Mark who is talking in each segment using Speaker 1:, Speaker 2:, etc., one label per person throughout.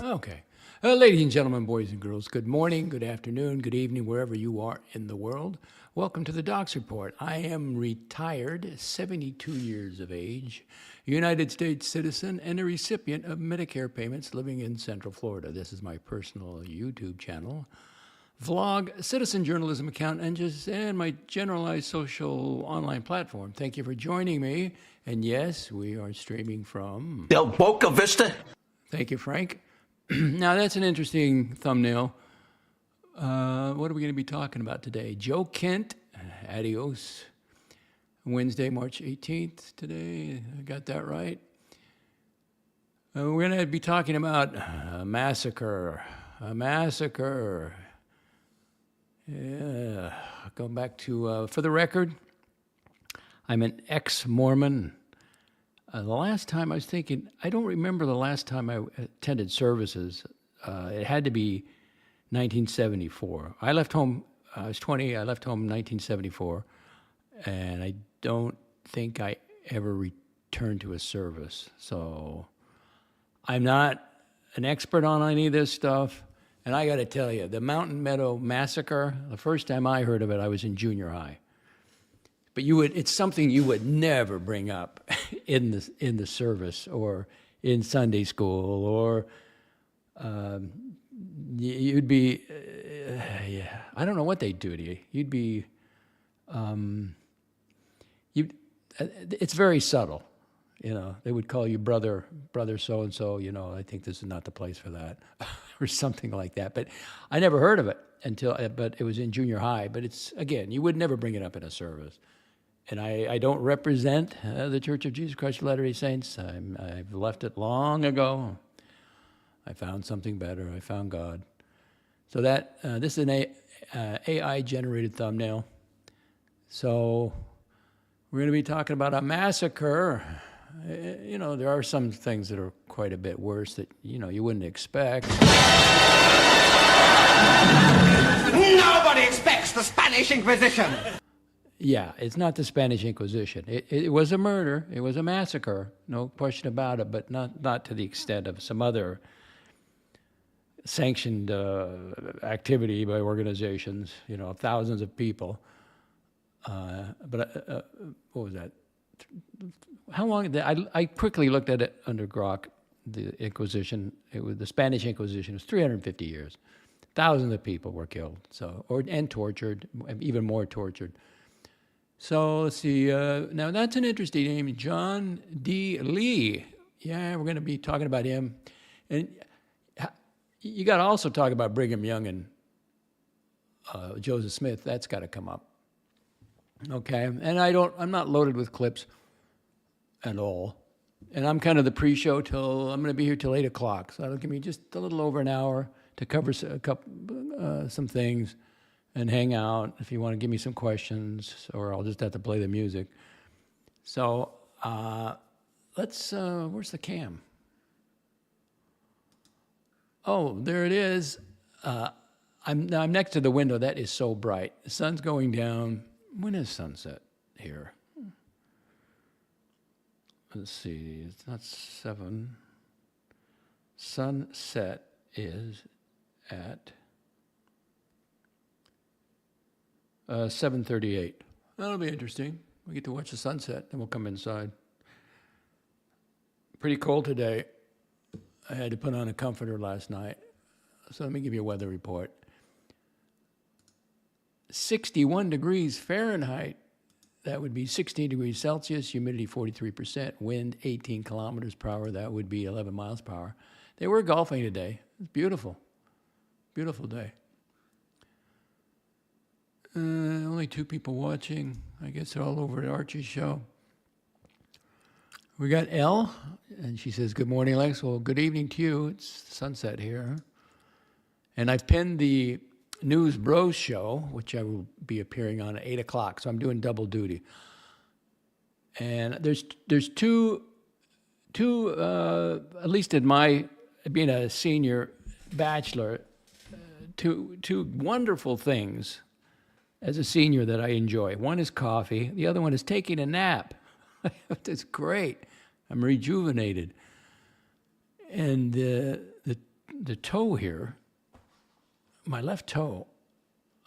Speaker 1: Okay. Ladies and gentlemen, boys and girls, good morning, good afternoon, good evening, wherever you are in the world. Welcome to the DOXX Report. I am retired, 72 years of age, United States citizen, and a recipient of Medicare payments living in Central Florida. This is my personal YouTube channel, vlog, citizen journalism account, and my generalized social online platform. Thank you for joining me. And yes, we are streaming from
Speaker 2: Del Boca Vista.
Speaker 1: Thank you, Frank. Now, that's an interesting thumbnail. What are we going to be talking about today? Joe Kent, ADIOS, Wednesday, March 18th today. I got that right. We're going to be talking about Massacre. A massacre. Yeah. Going back to, for the record, I'm an ex-Mormon. The last time I was thinking, I don't remember the last time I attended services. It had to be 1974. I left home, I was 20, I left home in 1974, and I don't think I ever returned to a service. So I'm not an expert on any of this stuff, and I got to tell you, the Mountain Meadow Massacre, the first time I heard of it, I was in junior high. But it's something you would never bring up in the service or in Sunday school, or you'd be, I don't know what they'd do to you. You'd be, it's very subtle, you know. They would call you brother so and so. You know, I think this is not the place for that, or something like that. But I never heard of it but it was in junior high. But it's, again, you would never bring it up in a service. And I don't represent the Church of Jesus Christ of Latter-day Saints. I've left it long ago. I found something better. I found God. So this is an AI-generated thumbnail. So we're going to be talking about a massacre. You know, there are some things that are quite a bit worse that, you know, you wouldn't expect.
Speaker 3: Nobody expects the Spanish Inquisition.
Speaker 1: Yeah, it's not the Spanish Inquisition. It was a murder. It was a massacre. No question about it, but not to the extent of some other sanctioned activity by organizations, you know, thousands of people. But what was that? How long? I quickly looked at it under Grok, the Inquisition. The Spanish Inquisition. It was 350 years. Thousands of people were killed, and tortured, even more tortured. So let's see, now that's an interesting name, John D. Lee. Yeah, we're going to be talking about him. And you got to also talk about Brigham Young and Joseph Smith. That's got to come up. Okay, and I'm not loaded with clips at all. And I'm kind of the pre-show I'm going to be here till 8 o'clock. So that'll give me just a little over an hour to cover some things and hang out if you want to give me some questions, or I'll just have to play the music. So let's, where's the cam? Oh, there it is. I'm next to the window. That is so bright. The sun's going down. When is sunset here? Let's see, it's not 7. Sunset is at 7:38. That'll be interesting. We get to watch the sunset, then we'll come inside. Pretty cold today. I had to put on a comforter last night. So let me give you a weather report. 61 degrees Fahrenheit. That would be 16 degrees Celsius, humidity 43%, wind 18 kilometers per hour. That would be 11 miles per hour. They were golfing today. It's beautiful. Beautiful day. Only 2 people watching. I guess they're all over at Archie's show. We got Elle, and she says, good morning, Lex. Well, good evening to you. It's sunset here. And I've pinned the News Bros show, which I will be appearing on at 8 o'clock. So I'm doing double duty. And there's two, at least in my, being a senior bachelor, two wonderful things as a senior that I enjoy. One is coffee. The other one is taking a nap. It's great. I'm rejuvenated. And the the toe here, my left toe,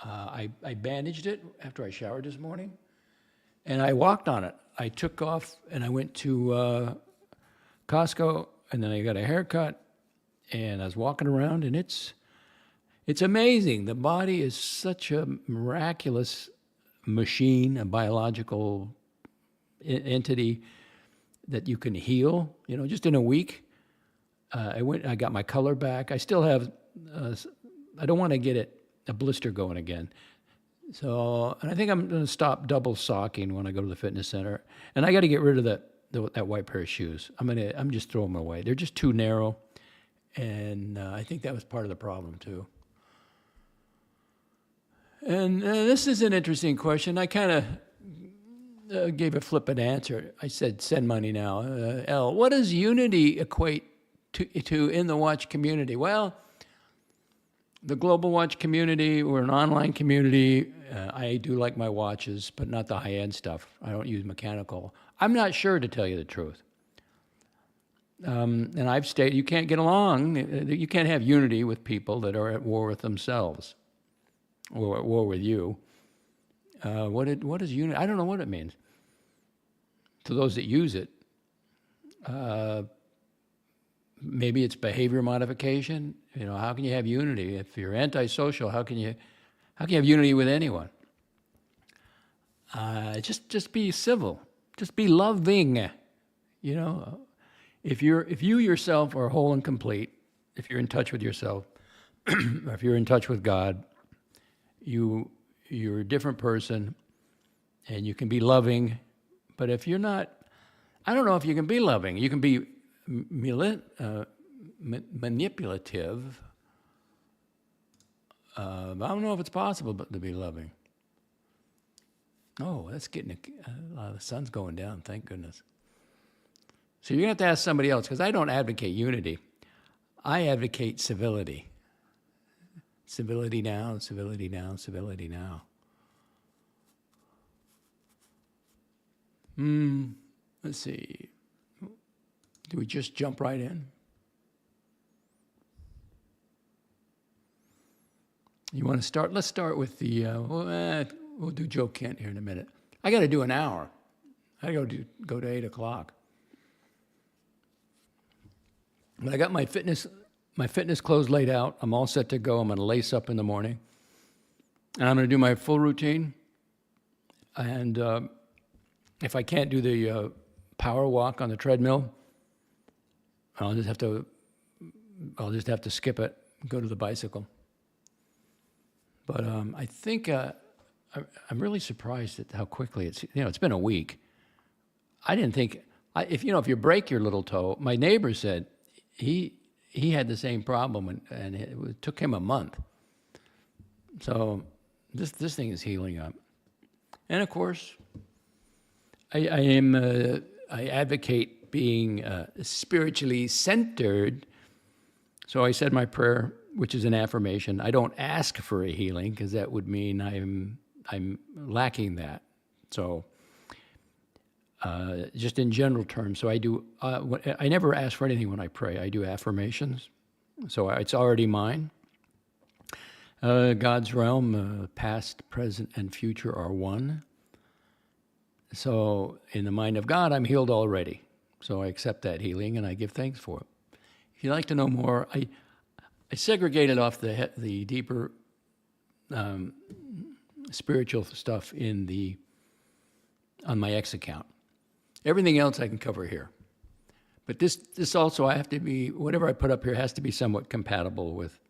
Speaker 1: I bandaged it after I showered this morning, and I walked on it. I took off and I went to Costco, and then I got a haircut, and I was walking around, and it's amazing. The body is such a miraculous machine, a biological entity that you can heal, just in a week. I got my color back. I still have, I don't want to get a blister going again. So, and I think I'm going to stop double socking when I go to the fitness center. And I got to get rid of that white pair of shoes. I'm just throwing them away. They're just too narrow. And I think that was part of the problem too. And this is an interesting question. I kind of gave a flippant answer. I said, send money now. L, what does unity equate to in the watch community? Well, the global watch community, we're an online community. I do like my watches, but not the high-end stuff. I don't use mechanical. I'm not sure, to tell you the truth. And I've stated you can't get along. You can't have unity with people that are at war with themselves or at war with you. What is unity? I don't know what it means. To those that use it, maybe it's behavior modification. How can you have unity if you're antisocial? How can you have unity with anyone? Just be civil. Just be loving. If you yourself are whole and complete, if you're in touch with yourself, or if you're in touch with God, you're a different person, and you can be loving. But if you're not, I don't know if you can be loving. You can be manipulative. I don't know if it's possible to be loving. Oh, that's getting the sun's going down, thank goodness. So you're going to have to ask somebody else, because I don't advocate unity. I advocate civility. Civility now, civility now, civility now. Let's see. Do we just jump right in? You want to start? Let's start with the, we'll do Joe Kent here in a minute. I got to do an hour. I got to go to 8 o'clock. But I got my fitness clothes laid out. I'm all set to go. I'm going to lace up in the morning. And I'm going to do my full routine. And if I can't do the power walk on the treadmill, I'll just have to skip it and go to the bicycle. But I think I'm really surprised at how quickly it's been a week. I didn't think if you break your little toe. My neighbor said he had the same problem and it took him a month. So this thing is healing up, and of course, I advocate being spiritually centered. So I said my prayer, which is an affirmation. I don't ask for a healing because that would mean I'm lacking that. So just in general terms, so I do. I never ask for anything when I pray. I do affirmations, so it's already mine. God's realm, past, present, and future are one. So in the mind of God, I'm healed already. So I accept that healing and I give thanks for it. If you'd like to know more, I segregated off the deeper spiritual stuff on my X account. Everything else I can cover here. But this also, I have to be, whatever I put up here has to be somewhat compatible with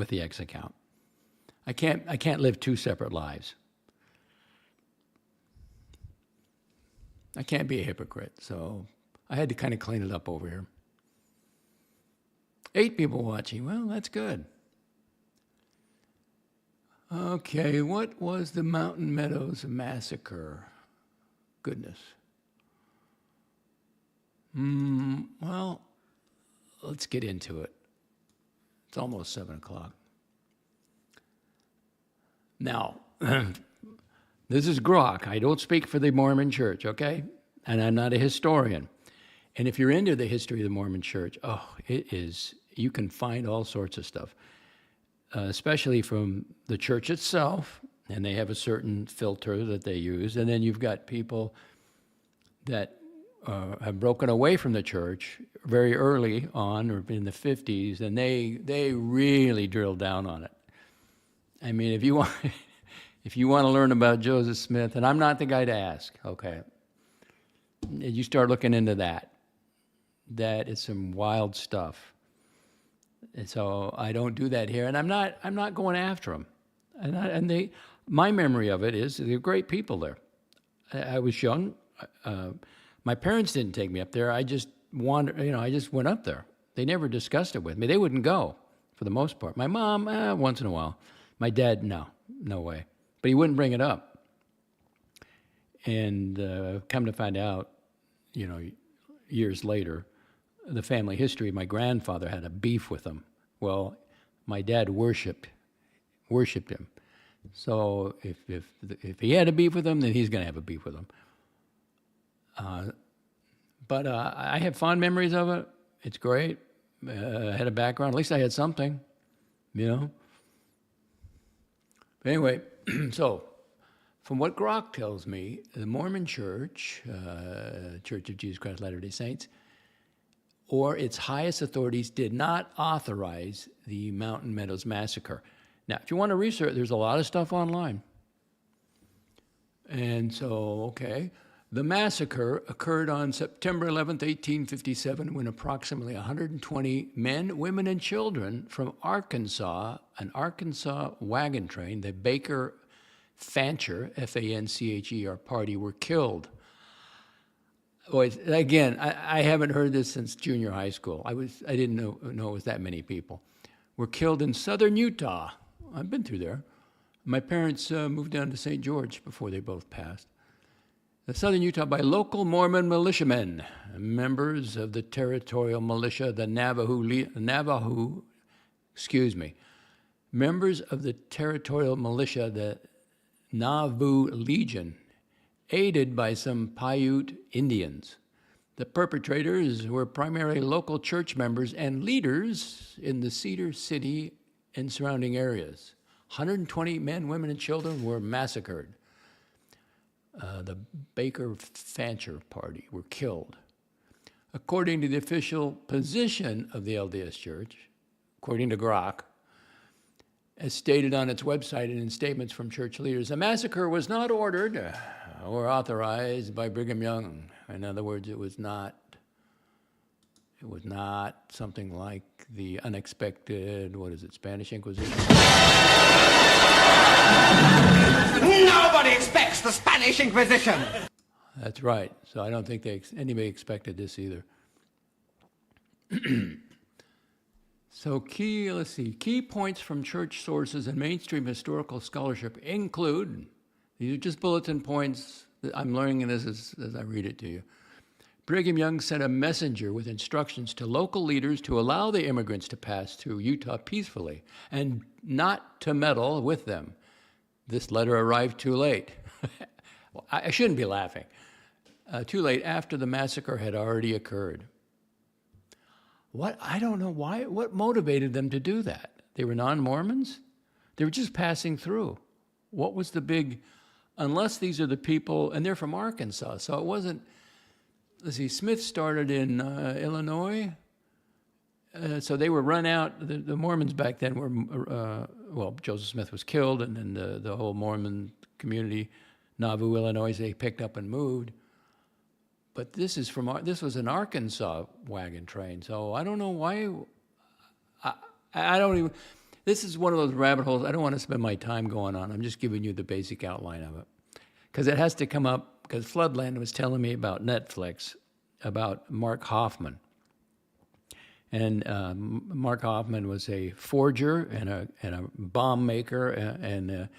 Speaker 1: the X account. I can't live two separate lives. I can't be a hypocrite, so I had to kind of clean it up over here. 8 people watching. Well, that's good. Okay, what was the Mountain Meadows massacre? Goodness. Well, let's get into it. It's almost 7 o'clock. Now, this is grok. I don't speak for the Mormon Church, okay? And I'm not a historian. And if you're into the history of the Mormon Church, it is you can find all sorts of stuff, especially from the church itself, and they have a certain filter that they use. And then you've got people that have broken away from the church very early on, or in the 50s, and they really drill down on it. I mean, if you want if you want to learn about Joseph Smith, and I'm not the guy to ask, okay, you start looking into that. That is some wild stuff. And so I don't do that here, and I'm not going after them. My memory of it is they're great people there. I was young. My parents didn't take me up there. I just wandered, I just went up there. They never discussed it with me. They wouldn't go, for the most part. My mom, once in a while. My dad, no way. But he wouldn't bring it up. And come to find out, years later, the family history, my grandfather had a beef with him. Well, my dad worshipped him. So if he had a beef with him, then he's going to have a beef with him. But I have fond memories of it. It's great. I had a background. At least I had something, But anyway, so from what Grok tells me, the Mormon Church, Church of Jesus Christ of Latter-day Saints, or its highest authorities did not authorize the Mountain Meadows Massacre. Now, if you want to research, there's a lot of stuff online. And so, okay, the massacre occurred on September 11th, 1857, when approximately 120 men, women, and children from Arkansas, an Arkansas wagon train, the Baker Fancher, F-A-N-C-H-E-R party, were killed. Boy, again, I haven't heard this since junior high school. I didn't know it was that many people. Were killed in southern Utah. I've been through there. My parents moved down to St. George before they both passed. The southern Utah by local Mormon militiamen, members of the territorial militia, the members of the territorial militia, the Nauvoo Legion, aided by some Paiute Indians. The perpetrators were primarily local church members and leaders in the Cedar City and surrounding areas. 120 men, women, and children were massacred. The Baker Fancher party were killed. According to the official position of the LDS Church, according to Grok, as stated on its website and in statements from church leaders, the massacre was not ordered or authorized by Brigham Young. In other words, it was not something like the unexpected, Spanish Inquisition?
Speaker 3: Nobody expects the Spanish Inquisition.
Speaker 1: That's right. So I don't think anybody expected this either. So key points from church sources and mainstream historical scholarship include, these are just bulletin points. I'm learning this as I read it to you. Brigham Young sent a messenger with instructions to local leaders to allow the immigrants to pass through Utah peacefully and not to meddle with them. This letter arrived too late. Well, I shouldn't be laughing. Too late after the massacre had already occurred. I don't know why, what motivated them to do that? They were non-Mormons? They were just passing through. What was the big, unless these are the people, and they're from Arkansas, so it wasn't, Smith started in Illinois, so they were run out. The Mormons back then were, Joseph Smith was killed, and then the whole Mormon community, Nauvoo, Illinois, they picked up and moved. But this was an Arkansas wagon train, so I don't know why. I don't even. This is one of those rabbit holes I don't want to spend my time going on. I'm just giving you the basic outline of it, because it has to come up. Because Floodland was telling me about Netflix, about Mark Hoffman. And Mark Hoffman was a forger and a bomb maker, and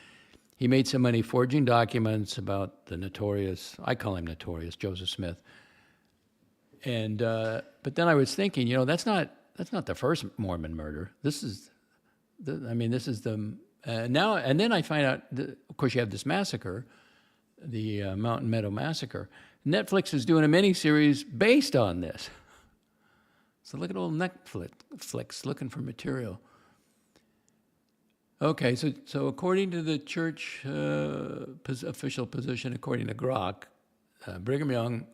Speaker 1: he made some money forging documents about the notorious, I call him notorious, Joseph Smith. And but then I was thinking, that's not the first Mormon murder. This is the now, and then I find out, of course, you have this massacre, the Mountain Meadow Massacre. Netflix is doing a miniseries based on this. So look at old Netflix looking for material. Okay, so according to the church official position, according to Grok, Brigham Young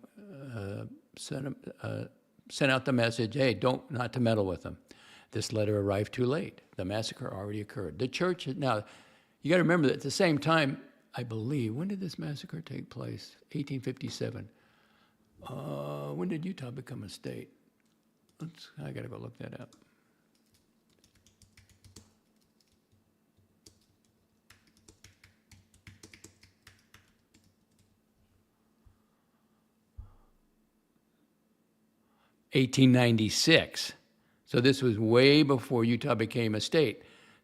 Speaker 1: sent out the message, hey, not to meddle with them. This letter arrived too late. The massacre already occurred. The church, now, you got to remember that at the same time, I believe, when did this massacre take place? 1857. When did Utah become a state? I got to go look that up. (1896). So this was way before Utah became a state,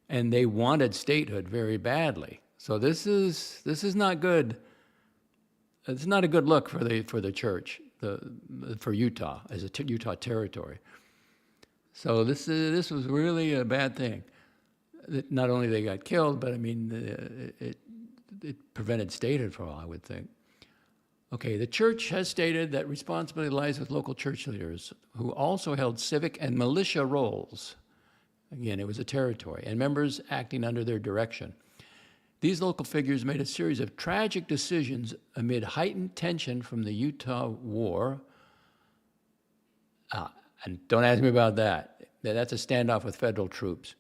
Speaker 1: and they wanted statehood very badly. So this is not good. It's not a good look for the church, for Utah as a Utah territory. So this was really a bad thing. That not only they got killed, but I mean it prevented statehood for all, I would think. Okay, the church has stated that responsibility lies with local church leaders who also held civic and militia roles. Again, it was a territory, and members acting under their direction. These local figures made a series of tragic decisions amid heightened tension from the Utah War. And don't ask me about that. That's a standoff with federal troops.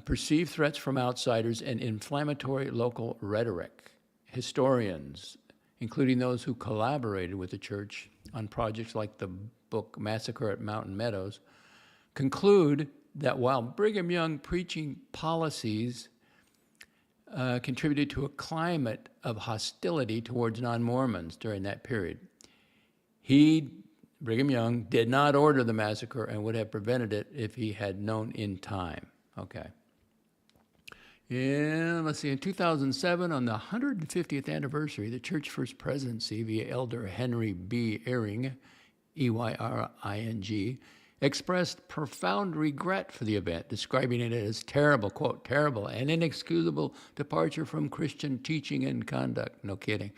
Speaker 1: Perceived threats from outsiders and inflammatory local rhetoric. Historians, including those who collaborated with the church on projects like the book Massacre at Mountain Meadows, conclude that while Brigham Young preaching policies contributed to a climate of hostility towards non-Mormons during that period, Brigham Young, did not order the massacre and would have prevented it if he had known in time. Okay. And let's see, in 2007, on the 150th anniversary, the church first presidency via Elder Henry B. Eyring, E-Y-R-I-N-G, expressed profound regret for the event, describing it as terrible, quote, terrible and inexcusable departure from Christian teaching and conduct, no kidding,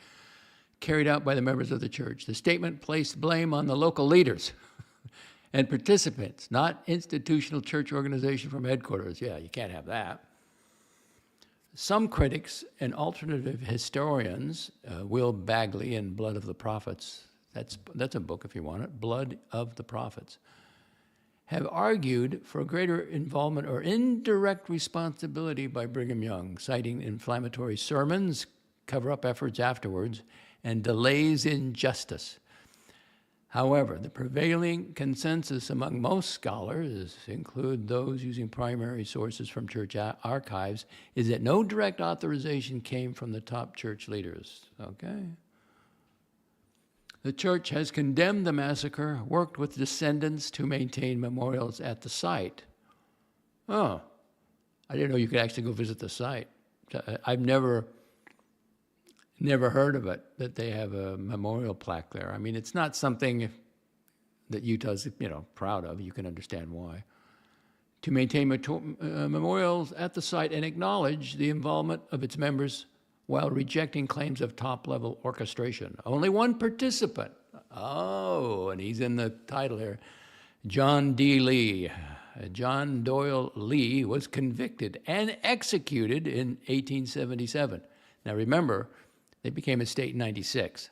Speaker 1: carried out by the members of the church. The statement placed blame on the local leaders and participants, not institutional church organization from headquarters. Yeah, you can't have that. Some critics and alternative historians, Will Bagley in Blood of the Prophets, that's a book if you want it, Blood of the Prophets, have argued for greater involvement or indirect responsibility by Brigham Young, citing inflammatory sermons, cover-up efforts afterwards, and delays in justice. However, the prevailing consensus among most scholars, include those using primary sources from church archives, is that no direct authorization came from the top church leaders. Okay? The church has condemned the massacre, worked with descendants to maintain memorials at the site. Oh, I didn't know you could actually go visit the site. I've never heard of it, that they have a memorial plaque there. I mean, it's not something that Utah's, proud of. You can understand why. To maintain memorials at the site and acknowledge the involvement of its members while rejecting claims of top-level orchestration. Only one participant, and he's in the title here, John D. Lee. John Doyle Lee was convicted and executed in 1877. Now remember, they became a state in 96.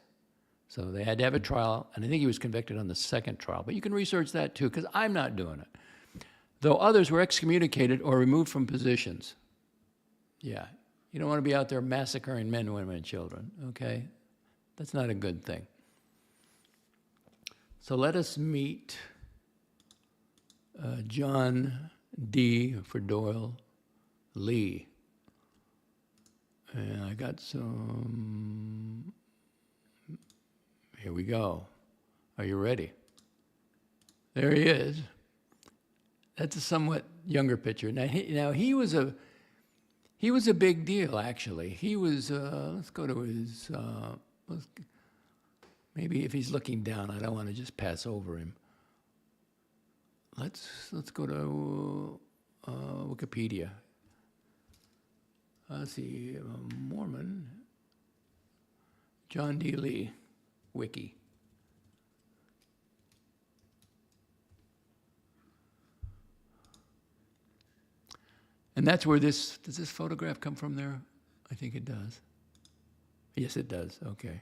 Speaker 1: So they had to have a trial, and I think he was convicted on the second trial. But you can research that too, because I'm not doing it. Though others were excommunicated or removed from positions. Yeah, you don't want to be out there massacring men, women, and children, okay? That's not a good thing. So let us meet John D. for Doyle Lee. And I got some, here we go. Are you ready? There he is. That's a somewhat younger picture. Now he was a big deal, actually. He was, let's go to his, maybe if he's looking down, I don't want to just pass over him. Let's go to Wikipedia. Let's see, Mormon, John D. Lee, Wiki. And that's where does this photograph come from there? I think it does. Yes, it does. Okay.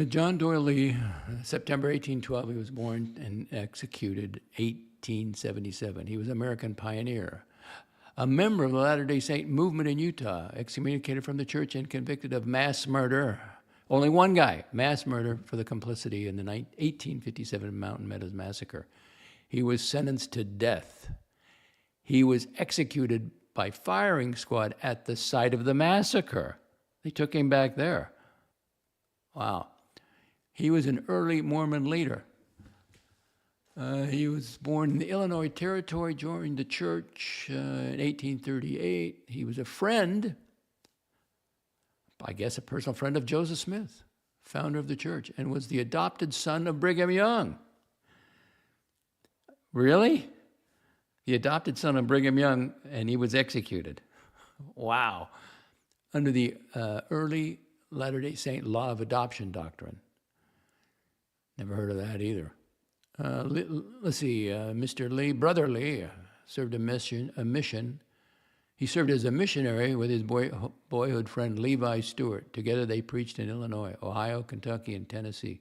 Speaker 1: John Doyle Lee, September 1812, he was born and executed 1877. He was an American pioneer, a member of the Latter-day Saint movement in Utah, excommunicated from the church and convicted of mass murder. Only one guy, mass murder for the complicity in the 1857 Mountain Meadows Massacre. He was sentenced to death. He was executed by firing squad at the site of the massacre. They took him back there. Wow. He was an early Mormon leader. He was born in the Illinois Territory, joined the church in 1838. He was a friend, I guess a personal friend of Joseph Smith, founder of the church, and was the adopted son of Brigham Young. Really? The adopted son of Brigham Young, and he was executed. Wow. Under the early Latter-day Saint law of adoption doctrine. Never heard of that either. Let's see, Mr. Lee, Brother Lee, served a mission. He served as a missionary with his boyhood friend Levi Stewart. Together they preached in Illinois, Ohio, Kentucky, and Tennessee.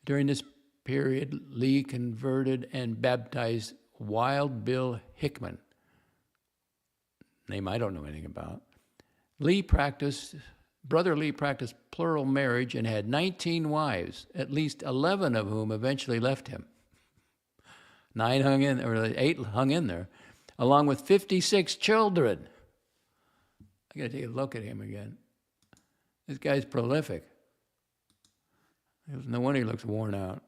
Speaker 1: During this period, Lee converted and baptized Wild Bill Hickman, name I don't know anything about. Brother Lee practiced plural marriage and had 19 wives, at least 11 of whom eventually left him. 8 hung in there, along with 56 children. I got to take a look at him again. This guy's prolific. No wonder he looks worn out.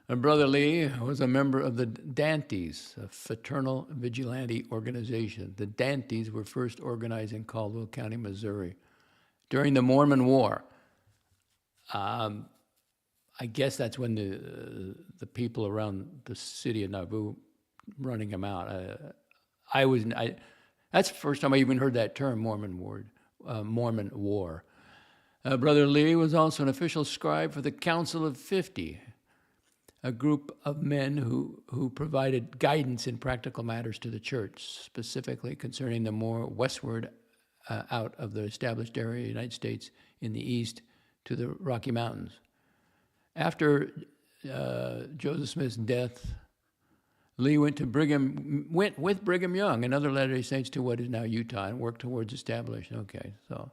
Speaker 1: And Brother Lee was a member of the Dantes, a fraternal vigilante organization. The Dantes were first organized in Caldwell County, Missouri, during the Mormon War. I guess that's when the people around the city of Nauvoo running him out. That's the first time I even heard that term, Mormon War. Brother Lee was also an official scribe for the Council of 50, a group of men who provided guidance in practical matters to the church, specifically concerning the more westward out of the established area of the United States in the east to the Rocky Mountains. After Joseph Smith's death, Lee went with Brigham Young and other Latter-day Saints to what is now Utah and worked towards establishing. Okay, so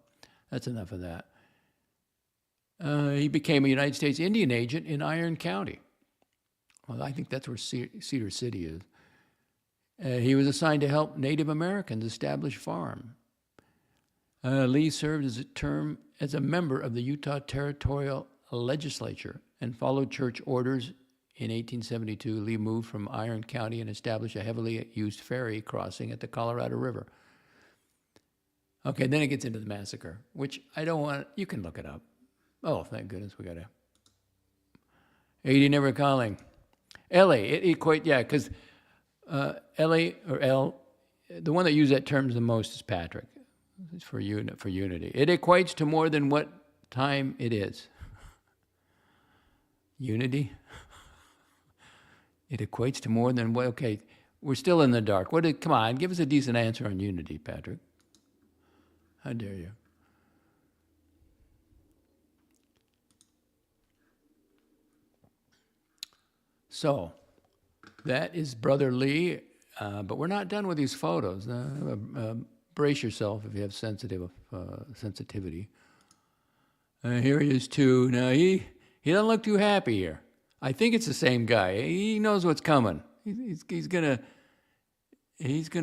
Speaker 1: that's enough of that. He became a United States Indian agent in Iron County. Well, I think that's where Cedar City is. He was assigned to help Native Americans establish farm. Lee served as a member of the Utah Territorial Legislature and followed church orders. In 1872, Lee moved from Iron County and established a heavily used ferry crossing at the Colorado River. Okay, then it gets into the massacre, which I don't want. You can look it up. Oh, thank goodness we got to. 80 never calling. Because L.A. or L, the one that used that term the most is Patrick. It's for unity. It equates to more than what time it is. Unity? It equates to more than what, okay, we're still in the dark. Come on, give us a decent answer on unity, Patrick. How dare you? So, that is Brother Lee, but we're not done with these photos. Brace yourself if you have sensitivity. Here he is too. Now he doesn't look too happy here. I think it's the same guy. He knows what's coming. He's gonna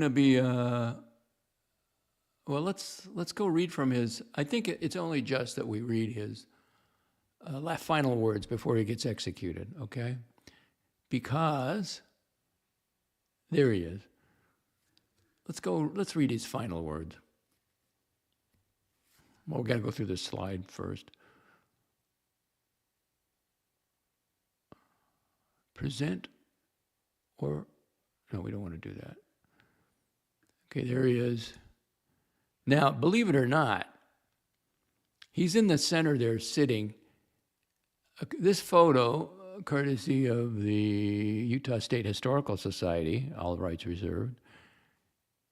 Speaker 1: be. Well, let's go read from his. I think it's only just that we read his final words before he gets executed. Okay. Because there he is. Let's read his final words. Well, we got to go through this slide first. Present no, we don't want to do that. Okay, there he is. Now, believe it or not, he's in the center there sitting. This photo courtesy of the Utah State Historical Society, all rights reserved.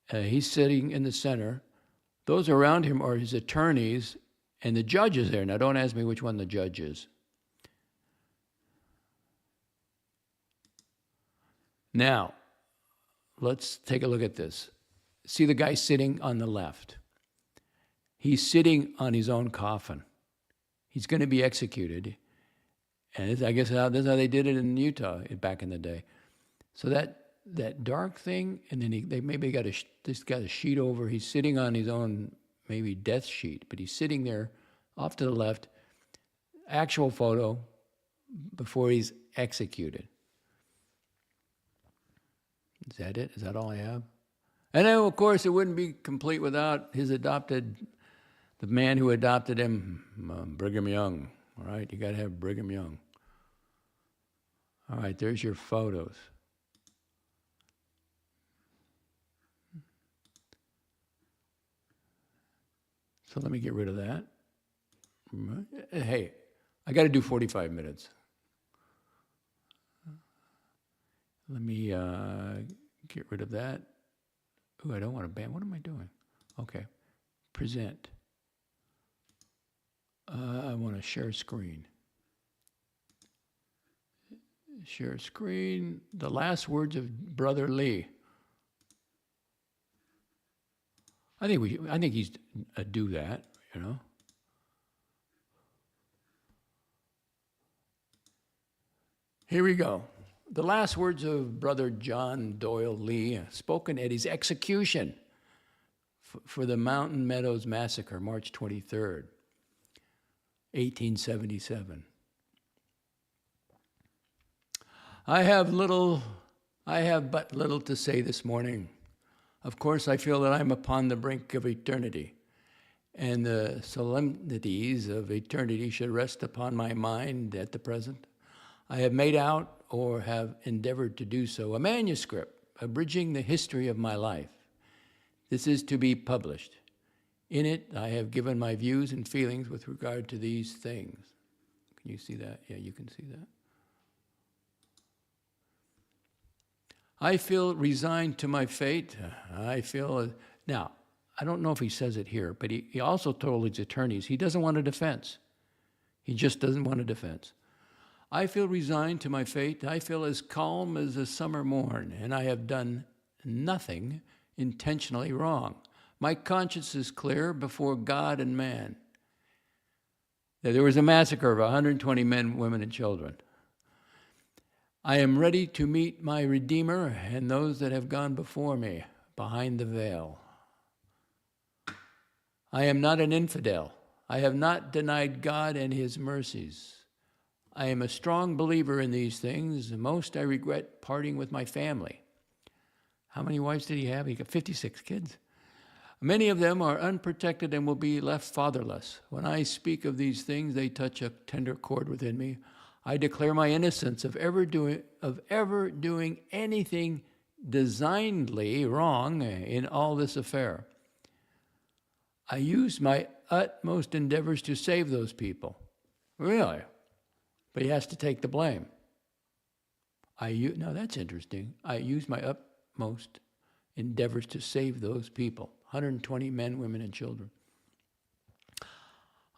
Speaker 1: He's sitting in the center. Those around him are his attorneys, and the judge is there. Now, don't ask me which one the judge is. Now, let's take a look at this. See the guy sitting on the left. He's sitting on his own coffin. He's going to be executed. And I guess this is how they did it in Utah back in the day. So that dark thing, and then they maybe got a sheet over. He's sitting on his own maybe death sheet, but he's sitting there off to the left. Actual photo before he's executed. Is that it? Is that all I have? And then, of course, it wouldn't be complete without the man who adopted him, Brigham Young. All right, you got to have Brigham Young. All right, there's your photos. So let me get rid of that. Hey, I got to do 45 minutes. Let me get rid of that. Ooh, I don't want to ban. What am I doing? Okay, present. I want to share screen. Share screen. The last words of Brother Lee. I think he's do that. You know. Here we go. The last words of Brother John Doyle Lee, spoken at his execution for the Mountain Meadows Massacre, March 23rd, 1877. I have but little to say this morning. Of course, I feel that I'm upon the brink of eternity, and the solemnities of eternity should rest upon my mind at the present. I have made out, or have endeavored to do so, a manuscript abridging the history of my life. This is to be published. In it, I have given my views and feelings with regard to these things. Can you see that? Yeah, you can see that. I feel resigned to my fate. Now, I don't know if he says it here, but he also told his attorneys he doesn't want a defense. He just doesn't want a defense. I feel resigned to my fate. I feel as calm as a summer morn, and I have done nothing intentionally wrong. My conscience is clear before God and man. There was a massacre of 120 men, women, and children. I am ready to meet my Redeemer and those that have gone before me behind the veil. I am not an infidel. I have not denied God and his mercies. I am a strong believer in these things. Most I regret parting with my family. How many wives did he have? He got 56 kids. Many of them are unprotected and will be left fatherless. When I speak of these things, they touch a tender chord within me. I declare my innocence of ever doing anything designedly wrong in all this affair. I use my utmost endeavors to save those people. Really? But he has to take the blame. Now that's interesting. I use my utmost endeavors to save those people. 120 men, women, and children.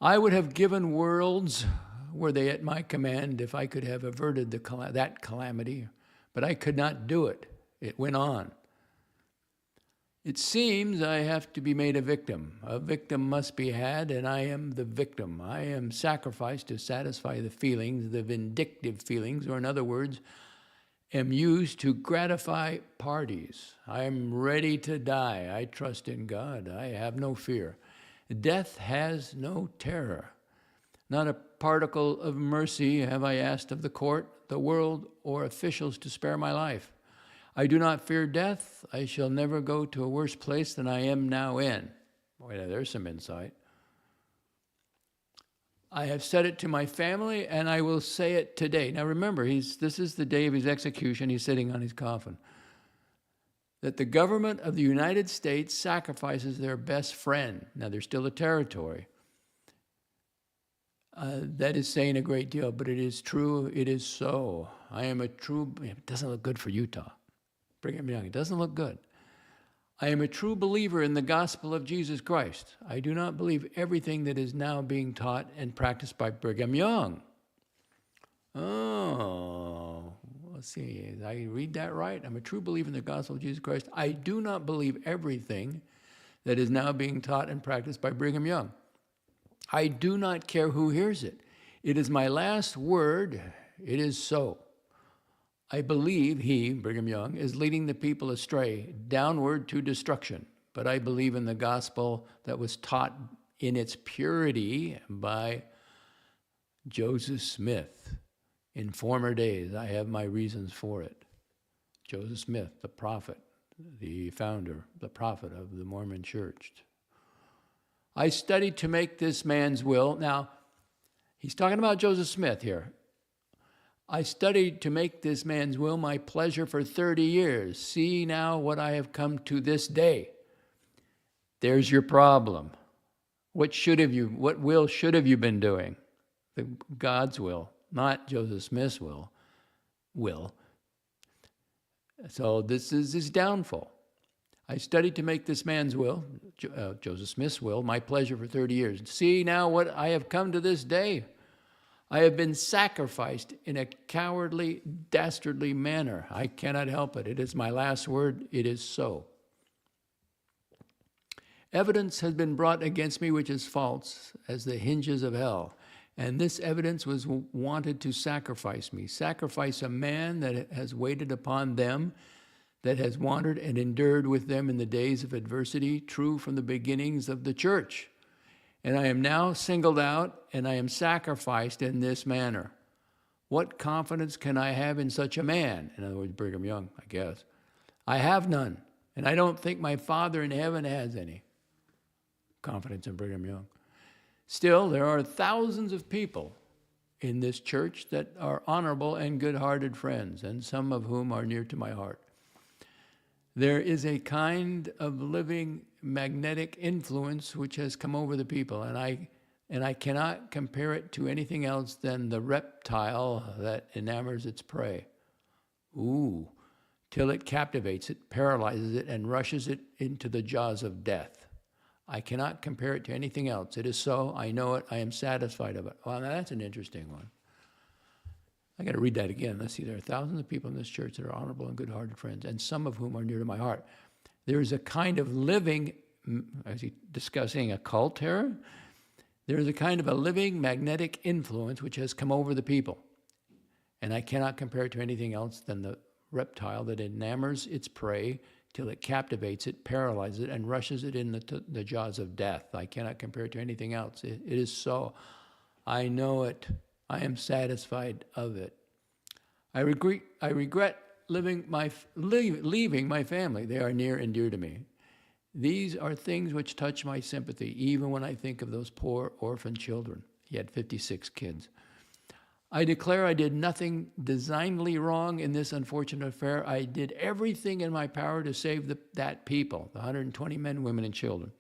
Speaker 1: I would have given worlds were they at my command if I could have averted that calamity, but I could not do it. It went on. It seems I have to be made a victim. A victim must be had, and I am the victim. I am sacrificed to satisfy the feelings, the vindictive feelings, or in other words, am used to gratify parties. I am ready to die. I trust in God. I have no fear. Death has no terror. Not a particle of mercy have I asked of the court, the world, or officials to spare my life. I do not fear death. I shall never go to a worse place than I am now in. Boy, there's some insight. I have said it to my family, and I will say it today. Now remember, this is the day of his execution. He's sitting on his coffin. That the government of the United States sacrifices their best friend. Now, they're still a territory. That is saying a great deal, but it is true. It is so. I am a true. It doesn't look good for Utah. Brigham Young. It doesn't look good. I am a true believer in the gospel of Jesus Christ. I do not believe everything that is now being taught and practiced by Brigham Young. Oh, let's see. Did I read that right? I'm a true believer in the gospel of Jesus Christ. I do not believe everything that is now being taught and practiced by Brigham Young. I do not care who hears it. It is my last word. It is so. I believe he, Brigham Young, is leading the people astray, downward to destruction. But I believe in the gospel that was taught in its purity by Joseph Smith. In former days, I have my reasons for it. Joseph Smith, the prophet, the founder, the prophet of the Mormon Church. I studied to make this man's will. Now, he's talking about Joseph Smith here. I studied to make this man's will my pleasure for 30 years. See now what I have come to this day. There's your problem. What will should have you been doing? God's will, not Joseph Smith's will. So this is his downfall. I studied to make this man's will, Joseph Smith's will, my pleasure for 30 years. See now what I have come to this day. I have been sacrificed in a cowardly, dastardly manner. I cannot help it. It is my last word. It is so. Evidence has been brought against me which is false as the hinges of hell. And this evidence was wanted to sacrifice me. Sacrifice a man that has waited upon them, that has wandered and endured with them in the days of adversity, true from the beginnings of the church. And I am now singled out, and I am sacrificed in this manner. What confidence can I have in such a man? In other words, Brigham Young, I guess. I have none, and I don't think my Father in heaven has any confidence in Brigham Young. Still, there are thousands of people in this church that are honorable and good-hearted friends, and some of whom are near to my heart. There is a kind of living magnetic influence which has come over the people, and I cannot compare it to anything else than the reptile that enamors its prey. Till it captivates it, paralyzes it, and rushes it into the jaws of death. I cannot compare it to anything else. It is so. I know it. I am satisfied of it. Well, now that's an interesting one. I got to read that again. Let's see. There are thousands of people in this church that are honorable and good-hearted friends, and some of whom are near to my heart. There is a kind of living, is he discussing a cult here? There is a kind of a living magnetic influence which has come over the people, and I cannot compare it to anything else than the reptile that enamors its prey till it captivates it, paralyzes it, and rushes it in the jaws of death. I cannot compare it to anything else. It is so. I know it. I am satisfied of it. I regret leaving my family. They are near and dear to me. These are things which touch my sympathy, even when I think of those poor orphan children. He had 56 kids. I declare I did nothing designedly wrong in this unfortunate affair. I did everything in my power to save that people, the 120 men, women, and children.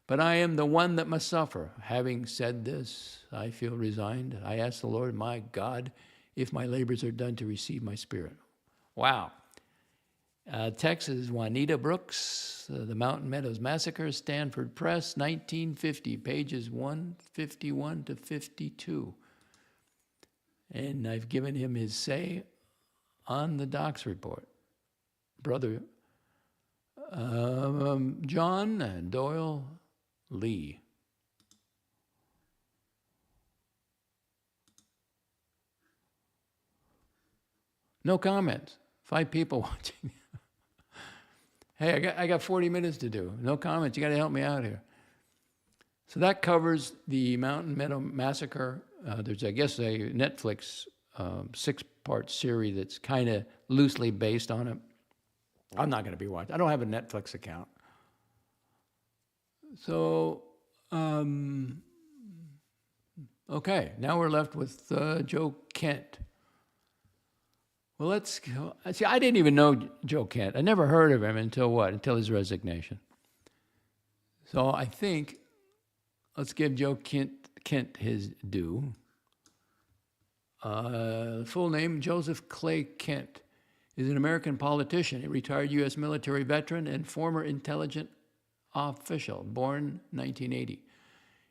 Speaker 1: But I am the one that must suffer. Having said this, I feel resigned. I ask the Lord, my God, if my labors are done to receive my spirit. Wow. Text is Juanita Brooks, The Mountain Meadows Massacre, Stanford Press, 1950, pages 151 to 52. And I've given him his say on the DOXX Report. Brother John Doyle Lee. No comments. 5 people watching. Hey, I got 40 minutes to do. No comments. You got to help me out here. So that covers the Mountain Meadow Massacre. There's, I guess, a Netflix 6-part series that's kind of loosely based on it. I'm not going to be watching. I don't have a Netflix account. So, okay, now we're left with Joe Kent. Well, let's go. See, I didn't even know Joe Kent. I never heard of him until what? Until his resignation. So I think let's give Joe Kent Kent his due. Full name, Joseph Clay Kent, is an American politician, a retired U.S. military veteran, and former intelligence official, born 1980,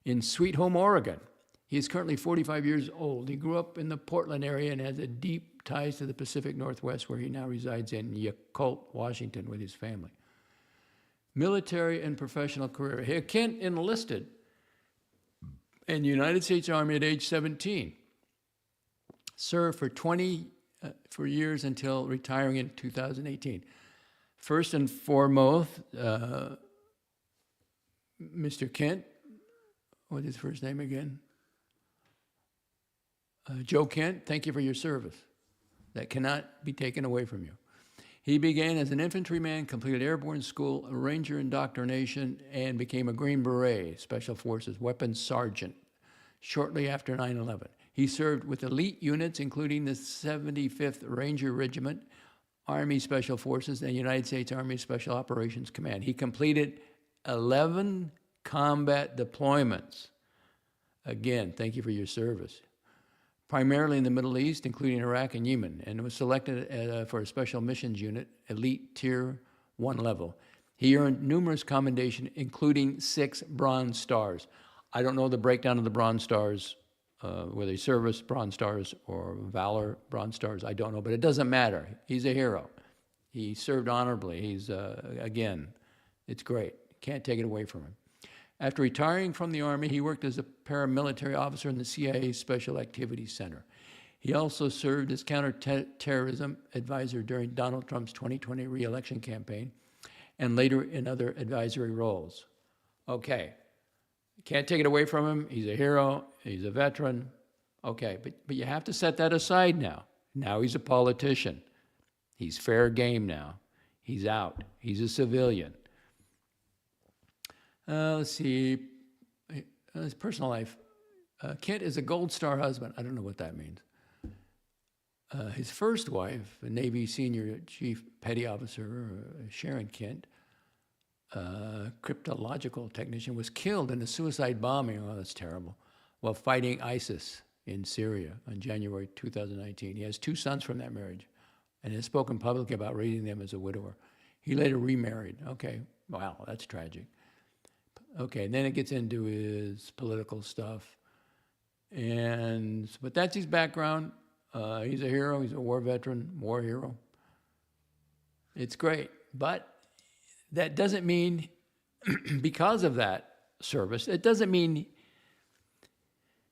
Speaker 1: in Sweet Home, Oregon. He is currently 45 years old. He grew up in the Portland area and has a deep ties to the Pacific Northwest, where he now resides in Yakult, Washington, with his family. Military and professional career. Kent enlisted in the United States Army at age 17. Served for 20 years until retiring in 2018. First and foremost, Mr. Kent, what's his first name again? Joe Kent, thank you for your service. That cannot be taken away from you. He began as an infantryman, completed airborne school, a ranger indoctrination, and became a Green Beret, Special Forces weapons sergeant, shortly after 9/11. He served with elite units, including the 75th Ranger Regiment, Army Special Forces, and United States Army Special Operations Command. He completed 11 combat deployments. Again, thank you for your service. Primarily in the Middle East, including Iraq and Yemen, and was selected for a Special Missions Unit, Elite Tier 1 level. He earned numerous commendations, including 6 Bronze Stars. I don't know the breakdown of the Bronze Stars, whether he service Bronze Stars or Valor Bronze Stars, I don't know, but it doesn't matter. He's a hero. He served honorably. He's, again, it's great. Can't take it away from him. After retiring from the Army, he worked as a paramilitary officer in the CIA Special Activities Center. He also served as counterterrorism advisor during Donald Trump's 2020 re-election campaign and later in other advisory roles. Okay, can't take it away from him. He's a hero. He's a veteran. Okay, but you have to set that aside now. Now he's a politician. He's fair game now. He's out. He's a civilian. Let's see, his personal life. Kent is a Gold Star husband. I don't know what that means. His first wife, a Navy Senior Chief Petty Officer Sharon Kent, cryptological technician, was killed in a suicide bombing, oh, that's terrible, while fighting ISIS in Syria in January 2019. He has 2 sons from that marriage and has spoken publicly about raising them as a widower. He later remarried. Okay, wow, that's tragic. Okay, and then it gets into his political stuff. But that's his background. He's a hero. He's a war veteran, war hero. It's great. But that doesn't mean, because of that service, it doesn't mean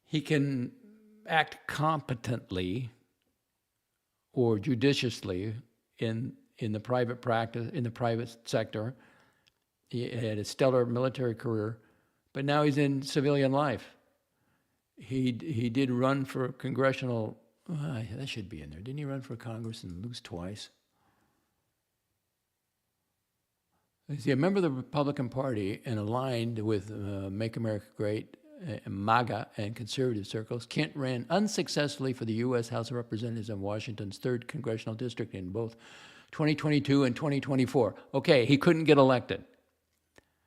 Speaker 1: he can act competently or judiciously in the private practice, in the private sector. He had a stellar military career, but now he's in civilian life. He did run for congressional, that should be in there. Didn't he run for Congress and lose twice? Is he a member of the Republican Party and aligned with Make America Great, MAGA, and conservative circles? Kent ran unsuccessfully for the U.S. House of Representatives in Washington's 3rd Congressional District in both 2022 and 2024. Okay, he couldn't get elected.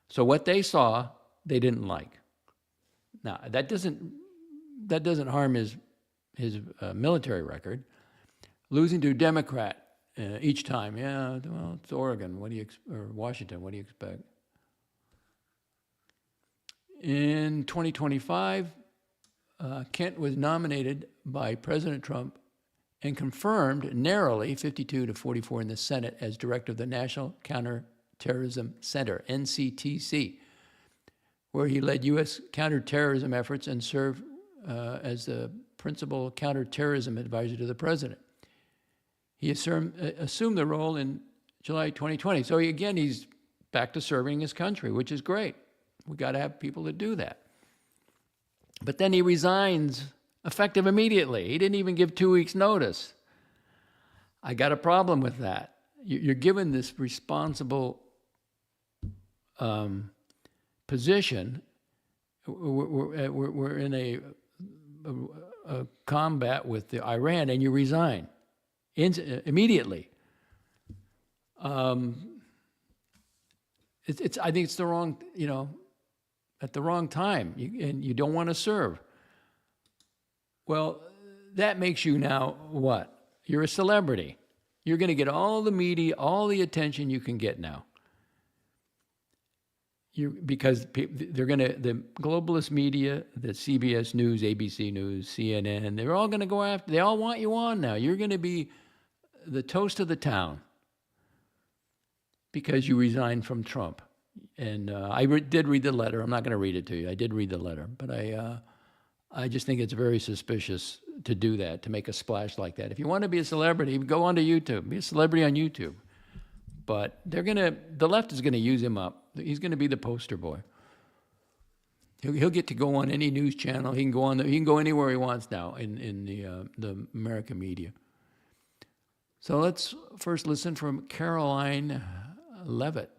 Speaker 1: So what they saw, they didn't like. Now, that doesn't harm his military record. Losing to a Democrat each time, yeah, well, it's Oregon, or Washington, what do you expect? In 2025, Kent was nominated by President Trump and confirmed narrowly, 52 to 44 in the Senate, as director of the National Counterterrorism Center, NCTC, where he led U.S. counterterrorism efforts and served as the principal counterterrorism advisor to the president. He assumed the role in July 2020. So he's back to serving his country, which is great. We got to have people that do that. But then he resigns, effective immediately. He didn't even give 2 weeks' notice. I got a problem with that. You're given this responsible position. We're in a combat with the Iran, and you resign immediately. I think it's the wrong, at the wrong time, and you don't want to serve. Well, that makes you now what? You're a celebrity. You're going to get all the media, all the attention you can get now. Because they're going to, the globalist media, the CBS News, ABC News, CNN, they're all going to go after, they all want you on now. You're going to be the toast of the town because you resigned from Trump. And I did read the letter. I'm not going to read it to you. I did read the letter, but I just think it's very suspicious to do that, to make a splash like that. If you want to be a celebrity, go onto YouTube. Be a celebrity on YouTube. But the left is going to use him up. He's going to be the poster boy. He'll get to go on any news channel. He can go anywhere he wants now in the American media. So let's first listen from Caroline Levitt.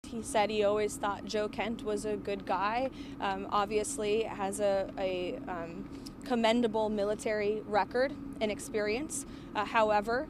Speaker 2: He said he always thought Joe Kent was a good guy. Obviously has a commendable military record and experience. However,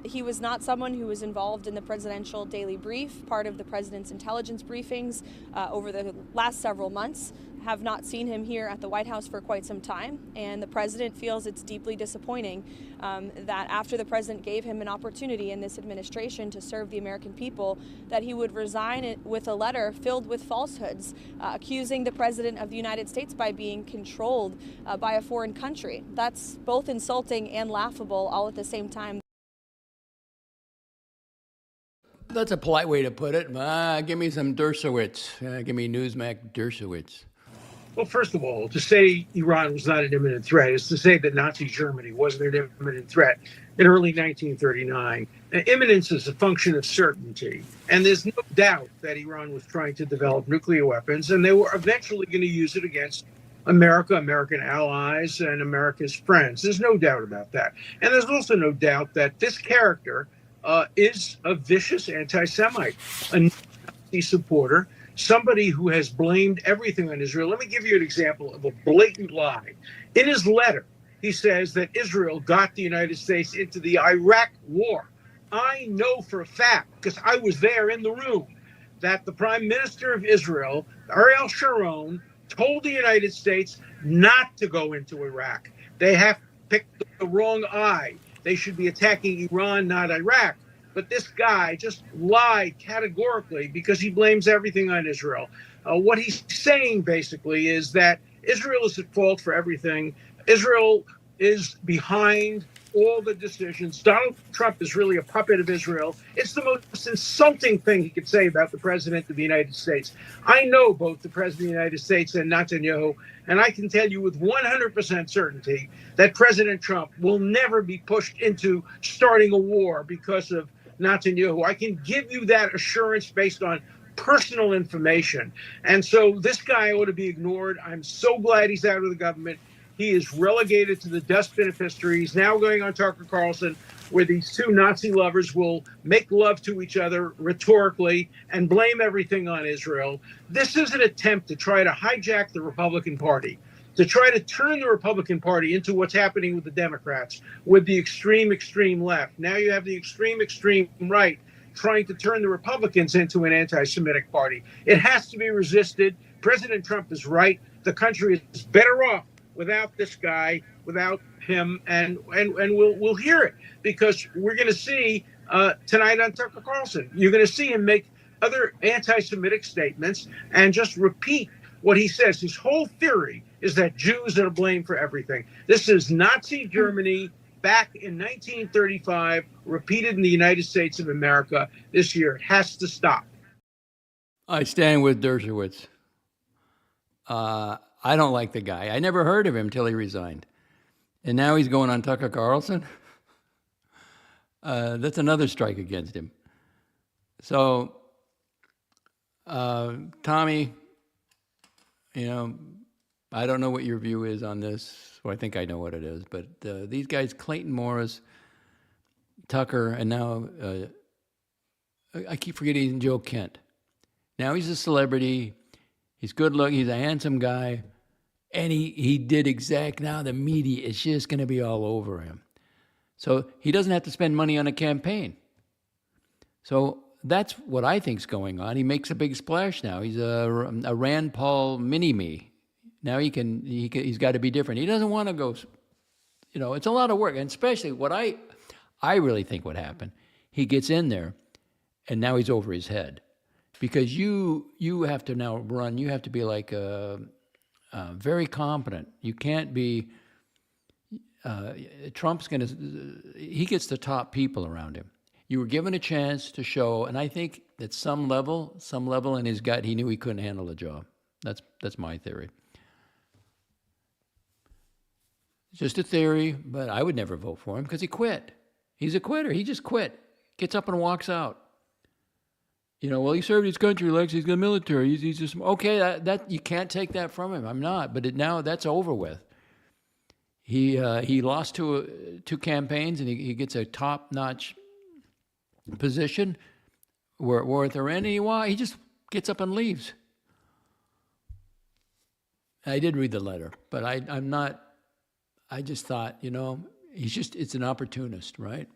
Speaker 2: he was not someone who was involved in the presidential daily brief, part of the president's intelligence briefings over the last several months. Have not seen him here at the White House for quite some time, and the president feels it's deeply disappointing that after the president gave him an opportunity in this administration to serve the American people, that he would resign with a letter filled with falsehoods, accusing the president of the United States by being controlled by a foreign country. That's both insulting and laughable all at the same time.
Speaker 1: That's a polite way to put it. Give me some Dershowitz. Give me Newsmax Dershowitz.
Speaker 4: Well, first of all, to say Iran was not an imminent threat is to say that Nazi Germany wasn't an imminent threat in early 1939. Imminence is a function of certainty. And there's no doubt that Iran was trying to develop nuclear weapons, and they were eventually going to use it against America, American allies, and America's friends. There's no doubt about that. And there's also no doubt that this character is a vicious anti-Semite, a Nazi supporter, somebody who has blamed everything on Israel. Let me give you an example of a blatant lie. In his letter, he says that Israel got the United States into the Iraq war. I know for a fact, because I was there in the room, that the Prime Minister of Israel, Ariel Sharon, told the United States not to go into Iraq. They have picked the wrong eye. They should be attacking Iran, not Iraq. But this guy just lied categorically because he blames everything on Israel. What he's saying basically is that Israel is at fault for everything. Israel is behind all the decisions. Donald Trump is really a puppet of Israel. It's the most insulting thing he could say about the president of the United States. I know both the president of the United States and Netanyahu, and I can tell you with 100% certainty that President Trump will never be pushed into starting a war because of Netanyahu. I can give you that assurance based on personal information. And so this guy ought to be ignored. I'm so glad he's out of the government. He is relegated to the dustbin of history. He's now going on Tucker Carlson, where these two Nazi lovers will make love to each other rhetorically and blame everything on Israel. This is an attempt to try to hijack the Republican Party, to try to turn the Republican Party into what's happening with the Democrats, with the extreme left. Now you have the extreme right trying to turn the Republicans into an anti-Semitic party. It has to be resisted. President Trump is right. The country is better off without this guy, without him, and we'll hear it, because we're going to see tonight on Tucker Carlson. You're going to see him make other anti-Semitic statements and just repeat what he says. His whole theory is that Jews are to blame for everything. This is Nazi Germany back in 1935, repeated in the United States of America this year. It has to stop.
Speaker 1: I stand with Dershowitz. I don't like the guy. I never heard of him till he resigned. And now he's going on Tucker Carlson. That's another strike against him. So, Tommy, I don't know what your view is on this. Well, I think I know what it is. But these guys, Clayton Morris, Tucker, and now I keep forgetting Joe Kent. Now he's a celebrity. He's good looking. He's a handsome guy. And he did now the media is just going to be all over him. So he doesn't have to spend money on a campaign. So that's what I think's going on. He makes a big splash now. He's a Rand Paul mini-me. Now he's got to be different. He doesn't want to go, it's a lot of work. And especially what I really think would happen, he gets in there and now he's over his head. Because you have to now run, you have to be like very competent. You can't be, Trump's he gets the top people around him. You were given a chance to show, and I think at some level in his gut, he knew he couldn't handle the job. That's my theory. It's just a theory, but I would never vote for him because he quit. He's a quitter. He just quit. Gets up and walks out. Well, he served his country, Lex. He's the military. He's just okay. That you can't take that from him. I'm not, but now that's over with. He lost two campaigns, and he gets a top-notch position where they're in, and he just gets up and leaves. I did read the letter, but I'm not. I just thought, it's an opportunist, right?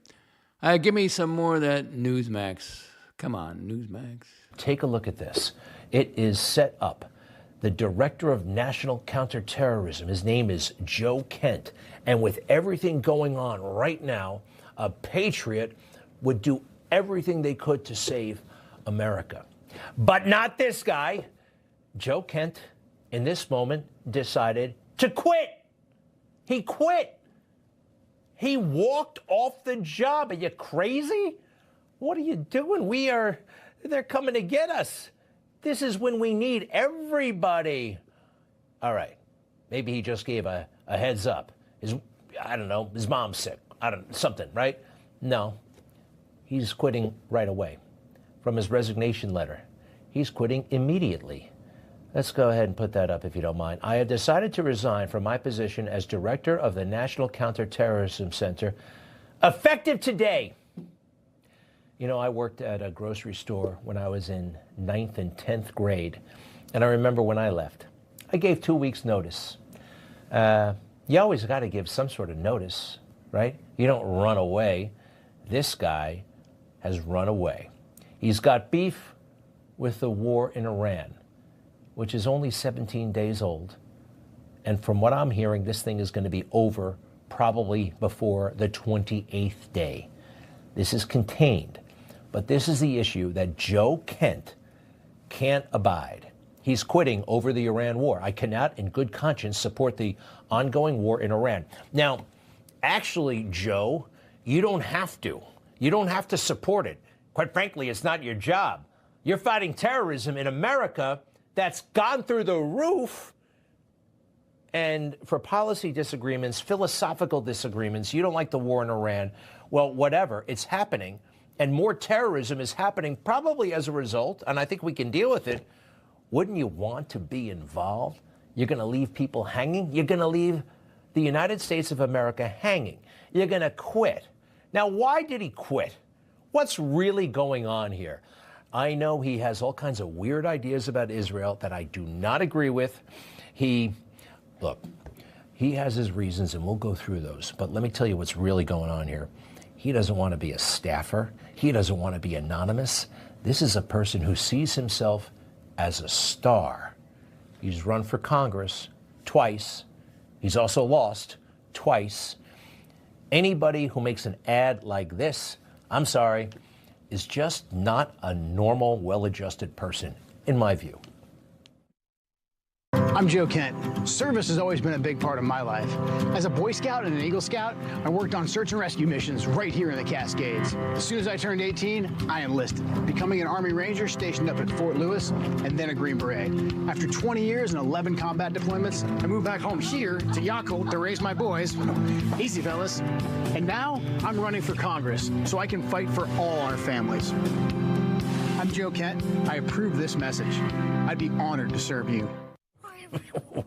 Speaker 1: Give me some more of that Newsmax. Come on, Newsmax.
Speaker 5: Take a look at this. It is set up. The Director of National Counterterrorism, his name is Joe Kent. And with everything going on right now, a patriot would do everything they could to save America. But not this guy. Joe Kent, in this moment, decided to quit. He quit. He walked off the job. Are you crazy? What are you doing? They're coming to get us. This is when we need everybody. All right. Maybe he just gave a heads up. His mom's sick. Something, right? No. He's quitting right away. From his resignation letter, he's quitting immediately. Let's go ahead and put that up if you don't mind. I have decided to resign from my position as director of the National Counterterrorism Center, effective today. I worked at a grocery store when I was in 9th and 10th grade, and I remember when I left, I gave 2 weeks' notice. You always got to give some sort of notice, right? You don't run away. This guy has run away. He's got beef with the war in Iran, which is only 17 days old. And from what I'm hearing, this thing is going to be over probably before the 28th day. This is contained. But this is the issue that Joe Kent can't abide. He's quitting over the Iran war. I cannot, in good conscience, support the ongoing war in Iran. Now, actually, Joe, you don't have to. You don't have to support it. Quite frankly, it's not your job. You're fighting terrorism in America that's gone through the roof. And for policy disagreements, philosophical disagreements, you don't like the war in Iran. Well, whatever, it's happening. And more terrorism is happening probably as a result, and I think we can deal with it. Wouldn't you want to be involved? You're going to leave people hanging? You're going to leave the United States of America hanging. You're going to quit. Now, why did he quit? What's really going on here? I know he has all kinds of weird ideas about Israel that I do not agree with. He has his reasons, and we'll go through those. But let me tell you what's really going on here. He doesn't want to be a staffer. He doesn't want to be anonymous. This is a person who sees himself as a star. He's run for Congress twice. He's also lost twice. Anybody who makes an ad like this, I'm sorry, is just not a normal, well-adjusted person, in my view.
Speaker 6: I'm Joe Kent. Service has always been a big part of my life. As a Boy Scout and an Eagle Scout, I worked on search and rescue missions right here in the Cascades. As soon as I turned 18, I enlisted, becoming an Army Ranger stationed up at Fort Lewis and then a Green Beret. After 20 years and 11 combat deployments, I moved back home here to Yakult to raise my boys. Easy, fellas. And now I'm running for Congress so I can fight for all our families. I'm Joe Kent. I approve this message. I'd be honored to serve you.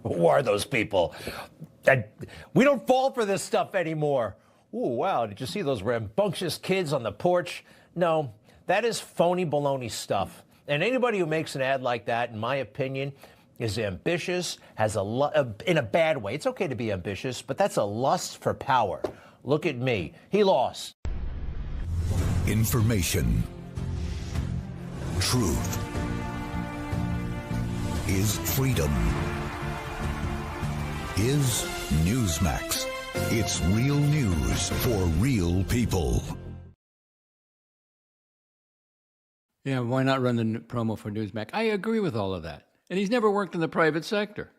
Speaker 5: Who are those people? We don't fall for this stuff anymore. Ooh, wow, did you see those rambunctious kids on the porch? No, that is phony baloney stuff. And anybody who makes an ad like that, in my opinion, is ambitious, has in a bad way. It's okay to be ambitious, but that's a lust for power. Look at me. He lost.
Speaker 7: Information. truth is freedom. Is Newsmax. It's real news for real people.
Speaker 1: Yeah, why not run the promo for Newsmax? I agree with all of that. And he's never worked in the private sector.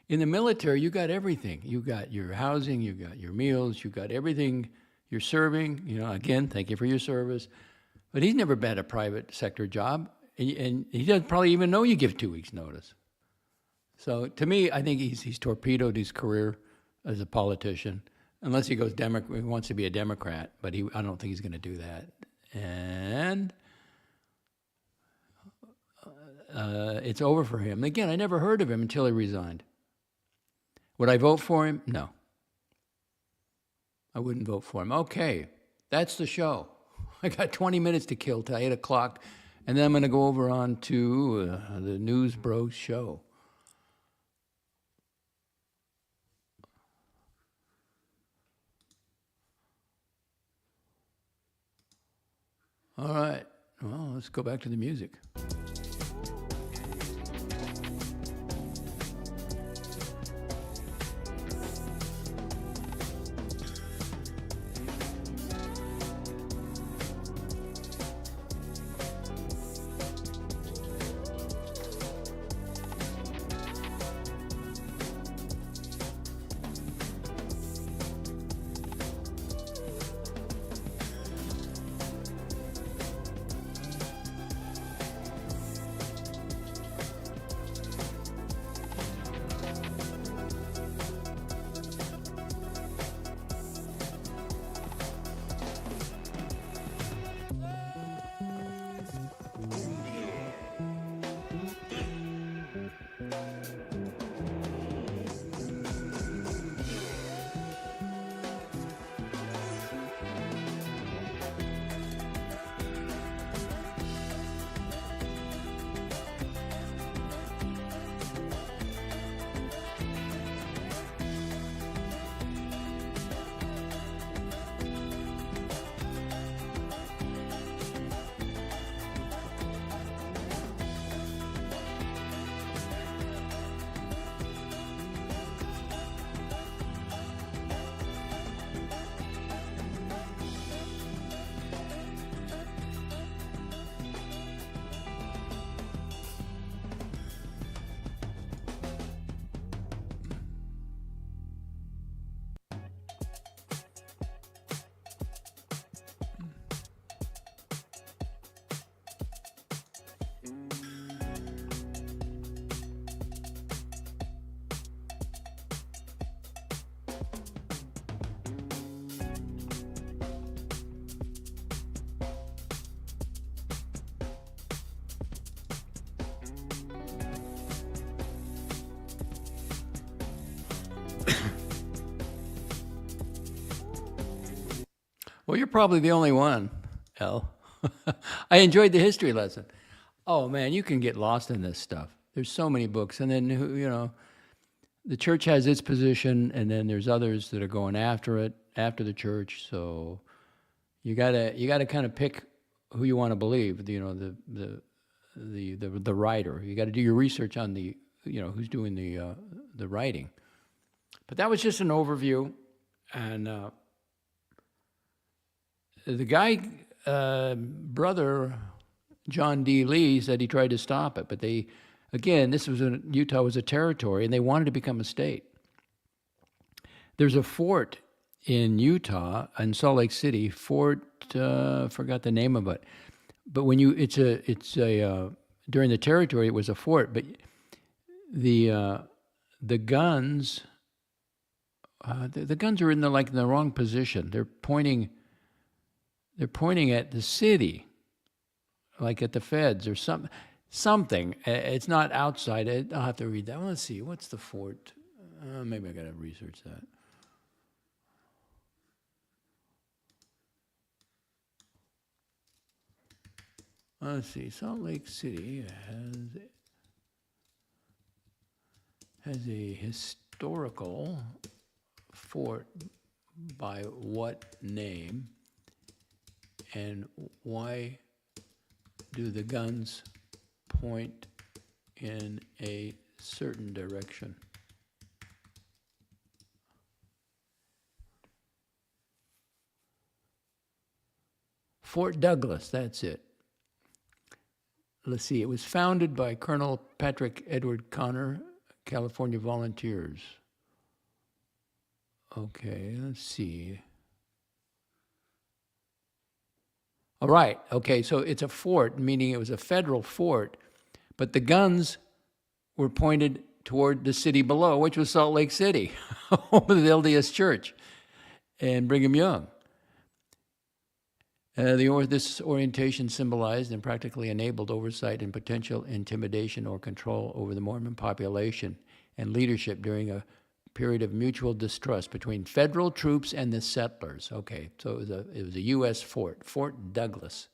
Speaker 1: In the military, you got everything. You got your housing, you got your meals, you got everything you're serving. You know, again, thank you for your service. But he's never had a private sector job, and he doesn't probably even know you give 2 weeks' notice. So to me, I think he's torpedoed his career as a politician, unless he goes he wants to be a Democrat, but I don't think he's going to do that. And it's over for him. Again, I never heard of him until he resigned. Would I vote for him? No. I wouldn't vote for him. Okay, that's the show. I got 20 minutes to kill till 8 o'clock, and then I'm going to go over on to the News Bros show. All right, well, let's go back to the music. Well, you're probably the only one, El. I enjoyed the history lesson. Oh, man, you can get lost in this stuff. There's so many books. And then, you know, the church has its position, and then there's others that are going after it, after the church. So you gotta kind of pick who you want to believe, you know, the writer. You got to do your research on the, you know, who's doing the writing. But that was just an overview. And the guy, brother John D. Lee, said he tried to stop it, but they, again, Utah was a territory, and they wanted to become a state. There's a fort in Utah, in Salt Lake City, forgot the name of it, but when during the territory it was a fort, but the guns, the guns are in the wrong position. They're pointing at the city, like at the feds or something. It's not outside. I'll have to read that. Let's see. What's the fort? Maybe I got to research that. Let's see. Salt Lake City has a historical fort by what name? And why do the guns point in a certain direction? Fort Douglas, that's it. Let's see, it was founded by Colonel Patrick Edward Connor, California Volunteers. Okay, let's see. All right, okay, so it's a fort, meaning it was a federal fort, but the guns were pointed toward the city below, which was Salt Lake City, home of the LDS Church and Brigham Young. This orientation symbolized and practically enabled oversight and potential intimidation or control over the Mormon population and leadership during a period of mutual distrust between federal troops and the settlers. Okay, so it was a U.S. fort, Fort Douglas,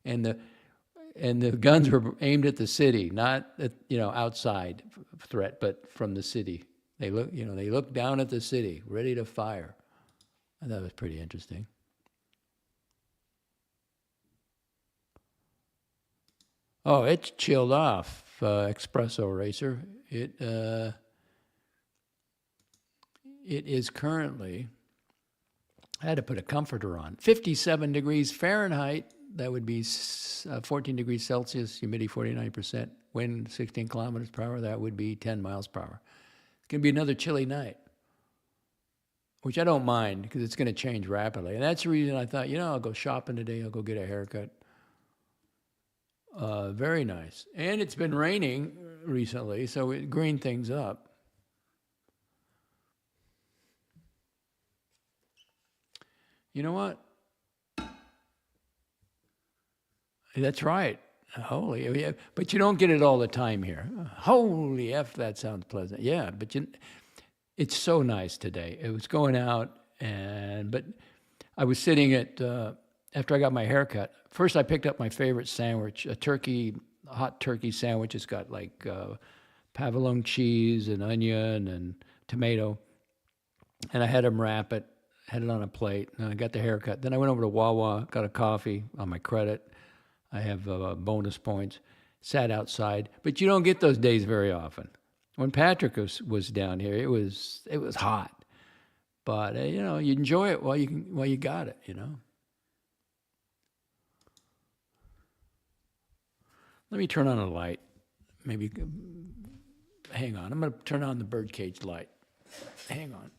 Speaker 1: and the guns were aimed at the city, not at, outside threat, but from the city. They looked down at the city, ready to fire. I thought it was pretty interesting. Oh, it's chilled off, Espresso Racer. It is currently, I had to put a comforter on, 57 degrees Fahrenheit. That would be 14 degrees Celsius, humidity 49%, wind 16 kilometers per hour. That would be 10 miles per hour. It's going to be another chilly night, which I don't mind because it's going to change rapidly. And that's the reason I thought, I'll go shopping today. I'll go get a haircut. Very nice. And it's been raining recently, so it greened things up. You know what? That's right. Holy, but you don't get it all the time here. Holy F, that sounds pleasant. Yeah, but it's so nice today. It was going out, but I was sitting at, after I got my haircut, first I picked up my favorite sandwich, a hot turkey sandwich. It's got like provolone cheese and onion and tomato. And I had them wrap it, had it on a plate, and I got the haircut. Then I went over to Wawa, got a coffee on my credit. I have bonus points, sat outside. But you don't get those days very often. When Patrick was down here, it was hot. But, you enjoy it while you got it, Let me turn on a light. Maybe, hang on. I'm going to turn on the birdcage light. Hang on.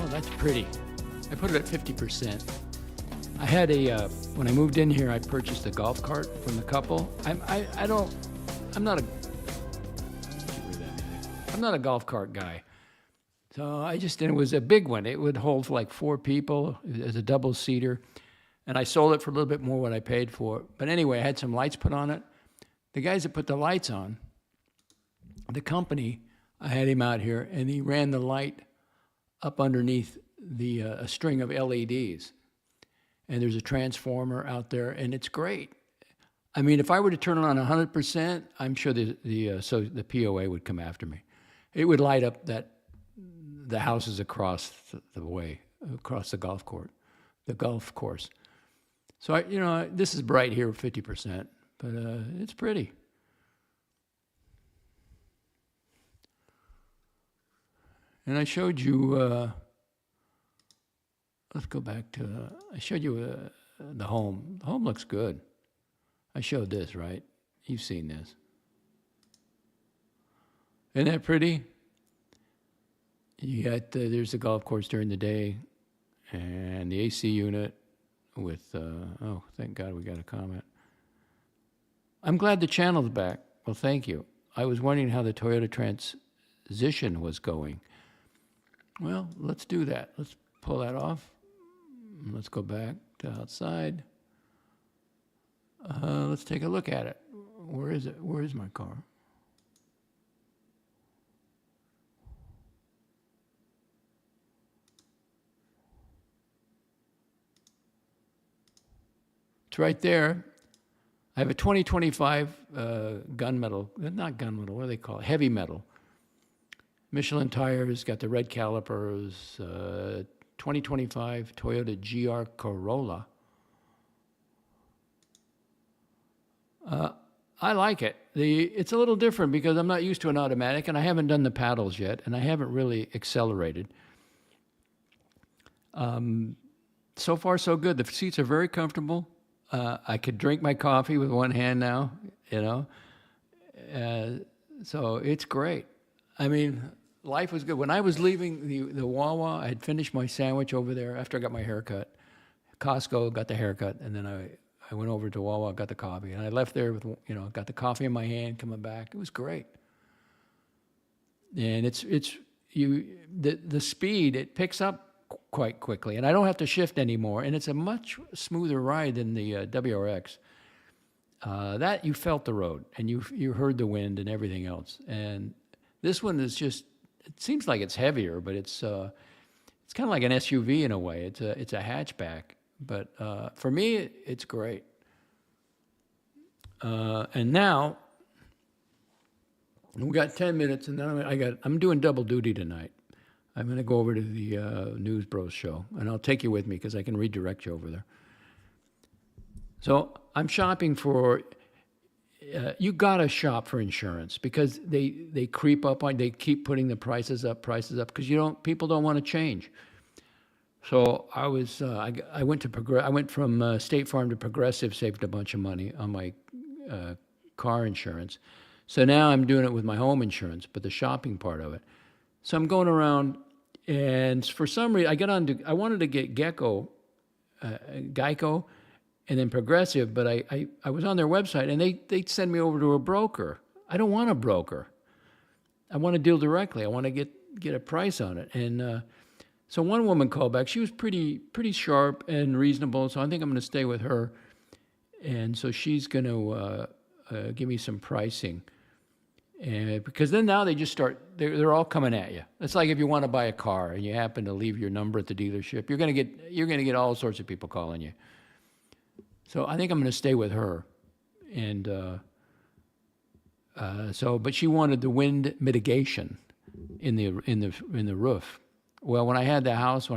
Speaker 1: That's pretty. I put it at 50%. I had when I moved in here, I purchased a golf cart from the couple. I'm not a golf cart guy. So it was a big one. It would hold like 4 people as a double-seater. And I sold it for a little bit more what I paid for it. But anyway, I had some lights put on it. The guys that put the lights on, the company, I had him out here, and he ran the light up underneath a string of LEDs. And there's a transformer out there, and it's great. I mean, if I were to turn it on 100%, I'm sure the POA would come after me. It would light up the houses across the way, across the golf course. So this is bright here, 50%, but it's pretty. And I showed you, let's go back to, I showed you the home. The home looks good. I showed this, right? You've seen this. Isn't that pretty? You got, there's the golf course during the day and the AC unit with, oh, thank God we got a comment. I'm glad the channel's back. Well, thank you. I was wondering how the Toyota transition was going. Well, let's do that. Let's pull that off. Let's go back to outside. Let's take a look at it. Where is it? Where is my car? It's right there. I have a 2025 gunmetal, not gunmetal, what do they call it? Heavy metal. Michelin tires, got the red calipers, 2025 Toyota GR Corolla. I like it. It's a little different because I'm not used to an automatic, and I haven't done the paddles yet, and I haven't really accelerated. So far, so good. The seats are very comfortable. I could drink my coffee with one hand now, you know. So it's great. I mean, life was good. When I was leaving the Wawa, I had finished my sandwich over there after I got my haircut. Costco, got the haircut, and then I went over to Wawa, got the coffee, and I left there with, you know, got the coffee in my hand, coming back. It was great. And the speed, it picks up quite quickly, and I don't have to shift anymore, and it's a much smoother ride than the WRX. That you felt the road, and you heard the wind and everything else. And this one is just, it seems like it's heavier, but it's kind of like an SUV in a way. It's a hatchback, but for me, it's great. And now we got 10 minutes, and then I'm doing double duty tonight. I'm going to go over to the News Bros show, and I'll take you with me because I can redirect you over there. So I'm shopping for, you got to shop for insurance because they creep up on, they keep putting the prices up because people don't want to change. So I was, I went from State Farm to Progressive, saved a bunch of money on my car insurance. So now I'm doing it with my home insurance, but the shopping part of it. So I'm going around, and for some reason, I wanted to get Geico, and then Progressive, but I was on their website, and they'd send me over to a broker. I don't want a broker. I want to deal directly. I want to get a price on it. And so one woman called back. She was pretty sharp and reasonable, so I think I'm going to stay with her. And so she's going to give me some pricing. Because then now they just start, they're all coming at you. It's like if you want to buy a car and you happen to leave your number at the dealership, you're going to get all sorts of people calling you. So I think I'm going to stay with her. And but she wanted the wind mitigation in the roof. Well, when I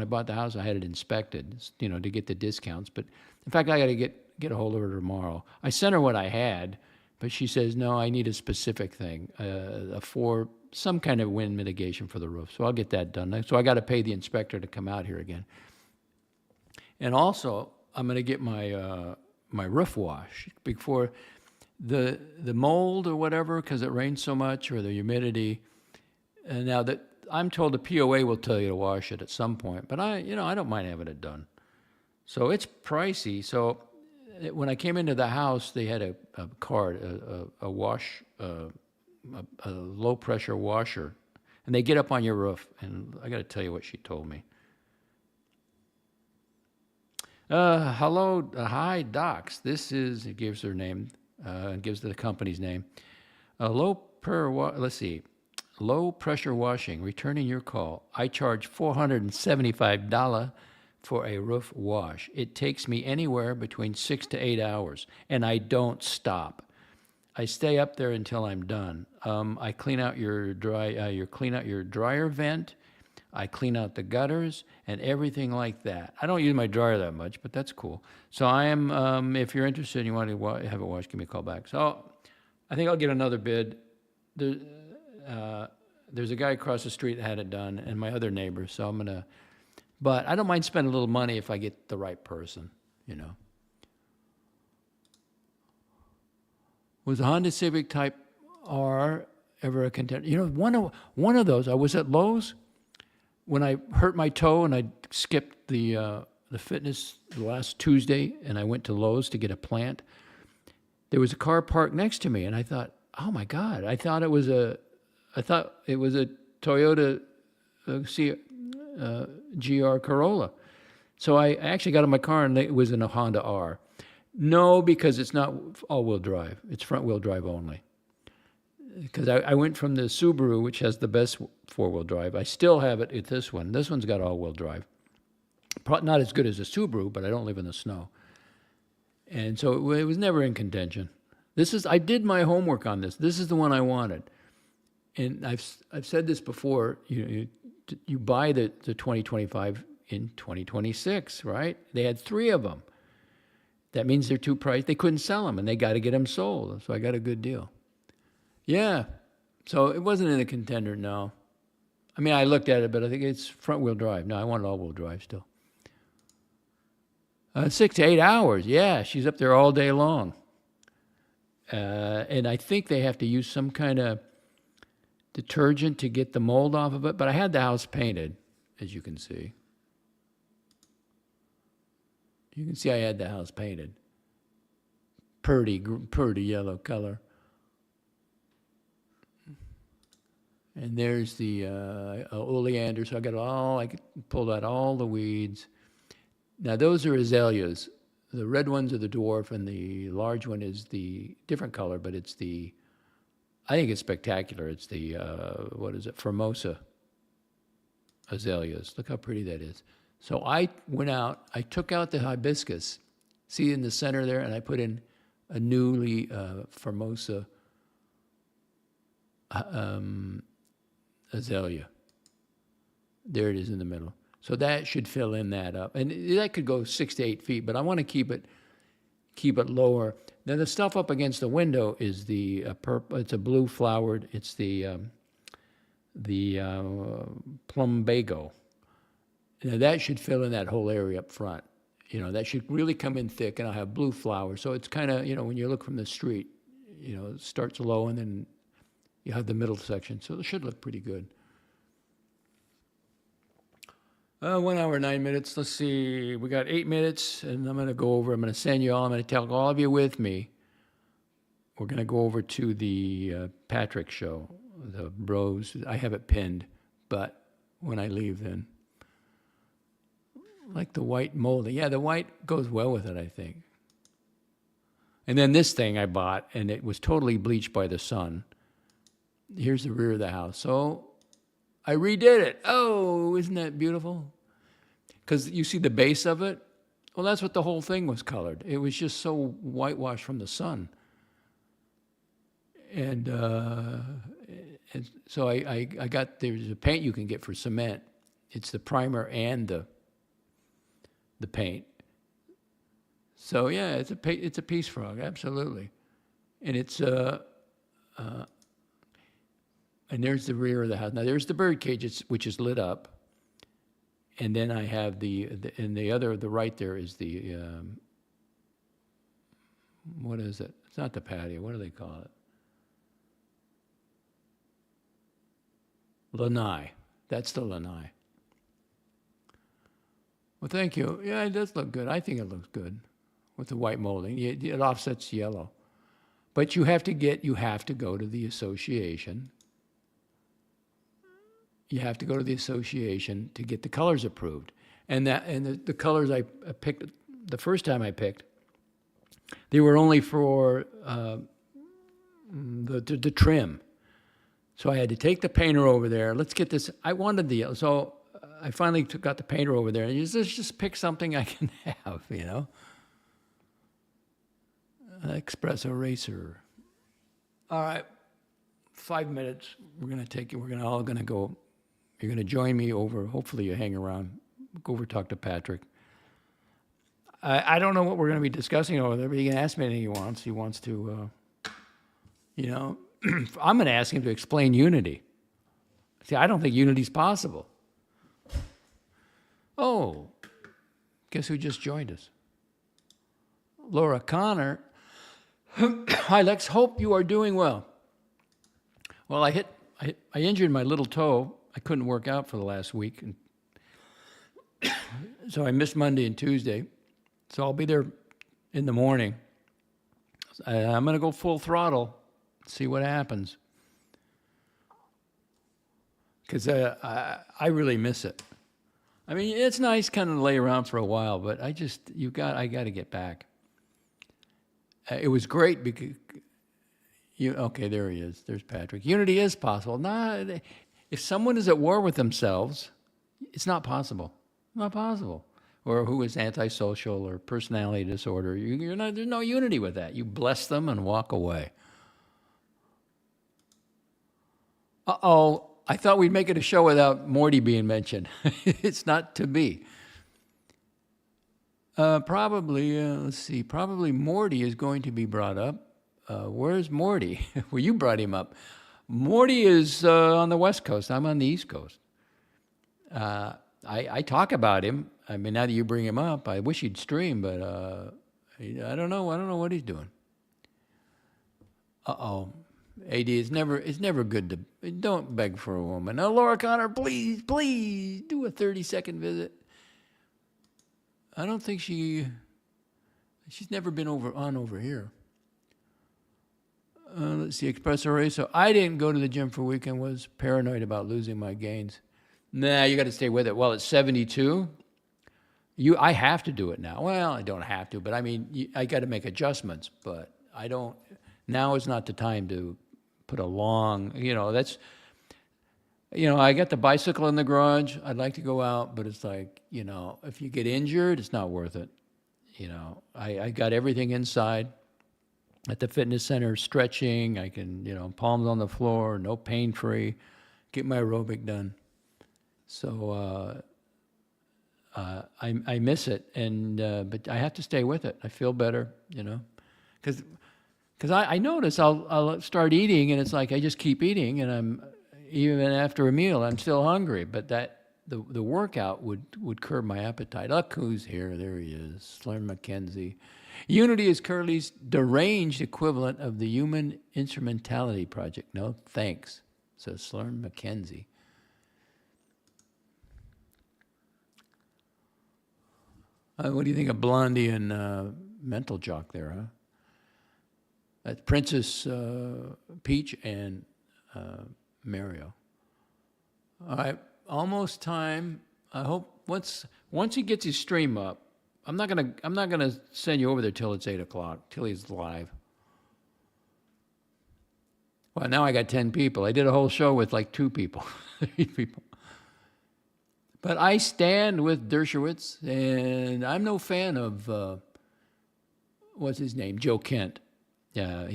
Speaker 1: bought the house, I had it inspected, you know, to get the discounts. But in fact, I got to get a hold of her tomorrow. I sent her what I had. But she says, no, I need a specific thing, for some kind of wind mitigation for the roof. So I'll get that done. So I got to pay the inspector to come out here again. And also, I'm going to get my my roof wash before the mold or whatever, because it rains so much, or the humidity. And now that I'm told the POA will tell you to wash it at some point, but I don't mind having it done. So it's pricey. So when I came into the house, they had a card, a low pressure washer, and they get up on your roof. And I got to tell you what she told me. Hello, hi, DOXX. This is, it gives her name, gives the company's name. Low pressure washing. Returning your call. I charge $475 for a roof wash. It takes me anywhere between 6 to 8 hours, and I don't stop. I stay up there until I'm done. I clean out your dryer vent. I clean out the gutters and everything like that. I don't use my dryer that much, but that's cool. So I am. If you're interested and you want to have it washed, give me a call back. So I think I'll get another bid. There's a guy across the street that had it done, and my other neighbor. So I'm gonna. But I don't mind spending a little money if I get the right person, you know. Was the Honda Civic Type R ever a contender? You know, one of those, I was at Lowe's when I hurt my toe and I skipped the fitness last Tuesday, and I went to Lowe's to get a plant. There was a car parked next to me, and I thought, oh my God, I thought it was a Toyota GR Corolla. So I actually got in my car and it was in a Honda R. No, because it's not all-wheel drive. It's front-wheel drive only. Because I went from the Subaru, which has the best four-wheel drive. I still have it at this one. This one's got all-wheel drive. Not as good as the Subaru, but I don't live in the snow. And so it was never in contention. I did my homework on this. This is the one I wanted. And I've said this before, you buy the 2025 in 2026, right? They had 3 of them. That means they're too priced. They couldn't sell them, and they got to get them sold. So I got a good deal. Yeah. So it wasn't in a contender, no. I mean, I looked at it, but I think it's front-wheel drive. No, I wanted all-wheel drive still. 6 to 8 hours. Yeah, she's up there all day long. And I think they have to use some kind of detergent to get the mold off of it. But I had the house painted, as you can see. You can see I had the house painted. Pretty yellow color. And there's the oleander. So I pulled out all the weeds. Now those are azaleas. The red ones are the dwarf, and the large one is the different color, but it's I think it's spectacular. It's the, Formosa azaleas. Look how pretty that is. So I went out, I took out the hibiscus, see in the center there, and I put in a newly Formosa azalea. There it is in the middle. So that should fill in that up. And that could go 6 to 8 feet, but I want to keep it lower. Then the stuff up against the window is the purple, it's a blue flowered, it's the plumbago. Now that should fill in that whole area up front. That should really come in thick, and I'll have blue flowers. So it's kind of, when you look from the street, it starts low and then you have the middle section. So it should look pretty good. 1 hour, 9 minutes. Let's see. We got 8 minutes, and I'm going to go over. I'm going to send you all. I'm going to tell all of you with me. We're going to go over to the Patrick show, the bros. I have it pinned, but when I leave, then. Like the white molding. Yeah, the white goes well with it, I think. And then this thing I bought, and it was totally bleached by the sun. Here's the rear of the house. So I redid it. Oh, isn't that beautiful? Because you see the base of it? Well, that's what the whole thing was colored. It was just so whitewashed from the sun. And so I got, there's a paint you can get for cement. It's the primer and the paint. So yeah, it's a peace frog, absolutely. And it's and there's the rear of the house. Now there's the bird cage, which is lit up, and then I have the right there is the what is it? It's not the patio. What do they call it? Lanai. That's the lanai. Well, thank you. Yeah, it does look good. I think it looks good with the white molding. It offsets yellow. But you have to go to the association. You have to go to the association to get the colors approved. And the colors I picked, the first time I picked, they were only for the trim. So I had to take the painter over there. Let's get this. I wanted the yellow. So I finally got the painter over there, and let's just pick something I can have, Espresso racer. All right, 5 minutes. We're all gonna go. You're gonna join me over. Hopefully you hang around. Go over, talk to Patrick. I don't know what we're gonna be discussing over there, but he can ask me anything he wants. He wants to, I'm gonna ask him to explain unity. See, I don't think unity's possible. Oh, guess who just joined us? Laura Connor. Hi, Lex. Hope you are doing well. Well, I injured my little toe. I couldn't work out for the last week, and so I missed Monday and Tuesday. So I'll be there in the morning. I'm going to go full throttle, see what happens, because I really miss it. I mean, it's nice kind of lay around for a while, but I got to get back. It was great because okay, there he is. There's Patrick. Unity is possible. If someone is at war with themselves, it's not possible. Not possible. Or who is antisocial or personality disorder. There's no unity with that. You bless them and walk away. Uh-oh, I thought we'd make it a show without Morty being mentioned. It's not to be. Let's see, probably Morty is going to be brought up. Where's Morty? Well, you brought him up. Morty is on the West Coast. I'm on the East Coast. I talk about him. I mean, now that you bring him up, I wish he'd stream, but I don't know. I don't know what he's doing. Uh-oh. AD, it's never good to, don't beg for a woman. Now, Laura Connor, please do a 30-second visit. I don't think she's never been over here. Let's see, Espresso Ray. So I didn't go to the gym for a weekend, was paranoid about losing my gains. Nah, you got to stay with it. Well, it's 72. I have to do it now. Well, I don't have to, but I mean, I got to make adjustments, but I don't, now is not the time to put a long, I got the bicycle in the garage. I'd like to go out, but it's like, if you get injured, it's not worth it. I got everything inside at the fitness center, stretching. I can, palms on the floor, no pain free, get my aerobic done. So I miss it, but I have to stay with it. I feel better, because I notice I'll start eating, and it's like I just keep eating, and even after a meal, I'm still hungry. But the workout would curb my appetite. Look who's here. There he is, Slern McKenzie. Unity is Curly's deranged equivalent of the Human Instrumentality Project. No thanks, says Slern McKenzie. What do you think of Blondie and Mental Jock there, huh? That's Princess Peach and Mario. All right, almost time. I hope once he gets his stream up, I'm not gonna send you over there till it's 8 o'clock, till he's live. Well, now I got 10 people. I did a whole show with like 2 people, 3 people. But I stand with Dershowitz, and I'm no fan of, what's his name, Joe Kent. Yeah,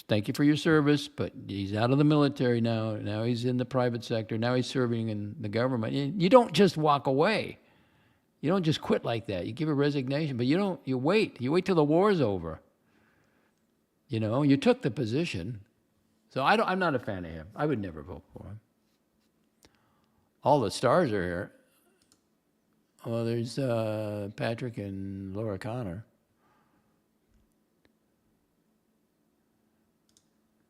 Speaker 1: thank you for your service, but he's out of the military now. Now he's in the private sector. Now he's serving in the government. You don't just walk away. You don't just quit like that. You give a resignation, but you wait. You wait till the war's over. You took the position. So I'm not a fan of him. I would never vote for him. All the stars are here. Well, there's Patrick and Laura Connor.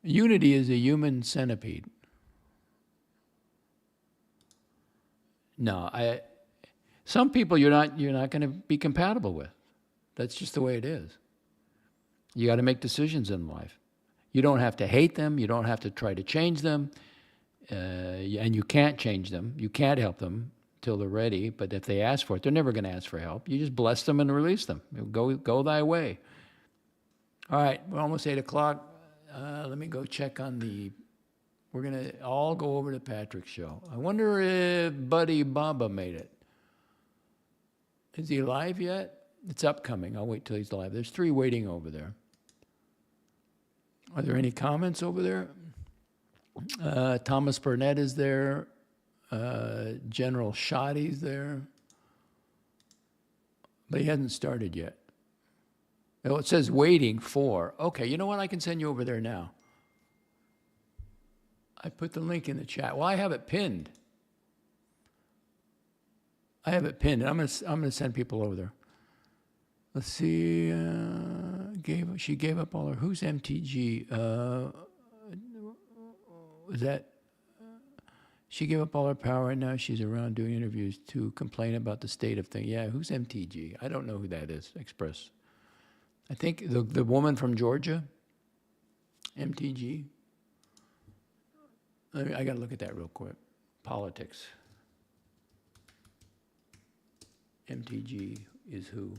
Speaker 1: Unity is a human centipede. No, some people you're not going to be compatible with. That's just the way it is. You got to make decisions in life. You don't have to hate them. You don't have to try to change them. And you can't change them. You can't help them till they're ready. But if they ask for it, they're never going to ask for help. You just bless them and release them. Go thy way. All right, we're almost 8 o'clock. Let me go check on we're going to all go over to Patrick's show. I wonder if Buddy Baba made it. Is he live yet? It's upcoming. I'll wait till he's live. There's 3 waiting over there. Are there any comments over there? Thomas Burnett is there. General Shoddy's there. But he hasn't started yet. Oh, it says waiting for. Okay, you know what? I can send you over there now. I put the link in the chat. Well, I have it pinned. I'm gonna send people over there. Let's see. She gave up all her. Who's MTG? Was that? She gave up all her power, and now she's around doing interviews to complain about the state of things. Yeah, who's MTG? I don't know who that is. Express. I think the woman from Georgia. MTG. I got to look at that real quick. Politics. MTG is who?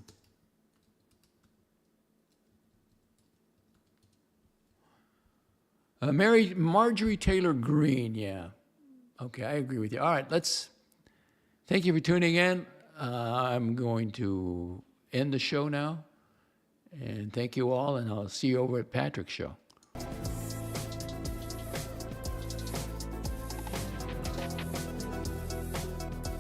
Speaker 1: Marjorie Taylor Greene, yeah. Okay, I agree with you. All right, thank you for tuning in. I'm going to end the show now. And thank you all, and I'll see you over at Patrick's show.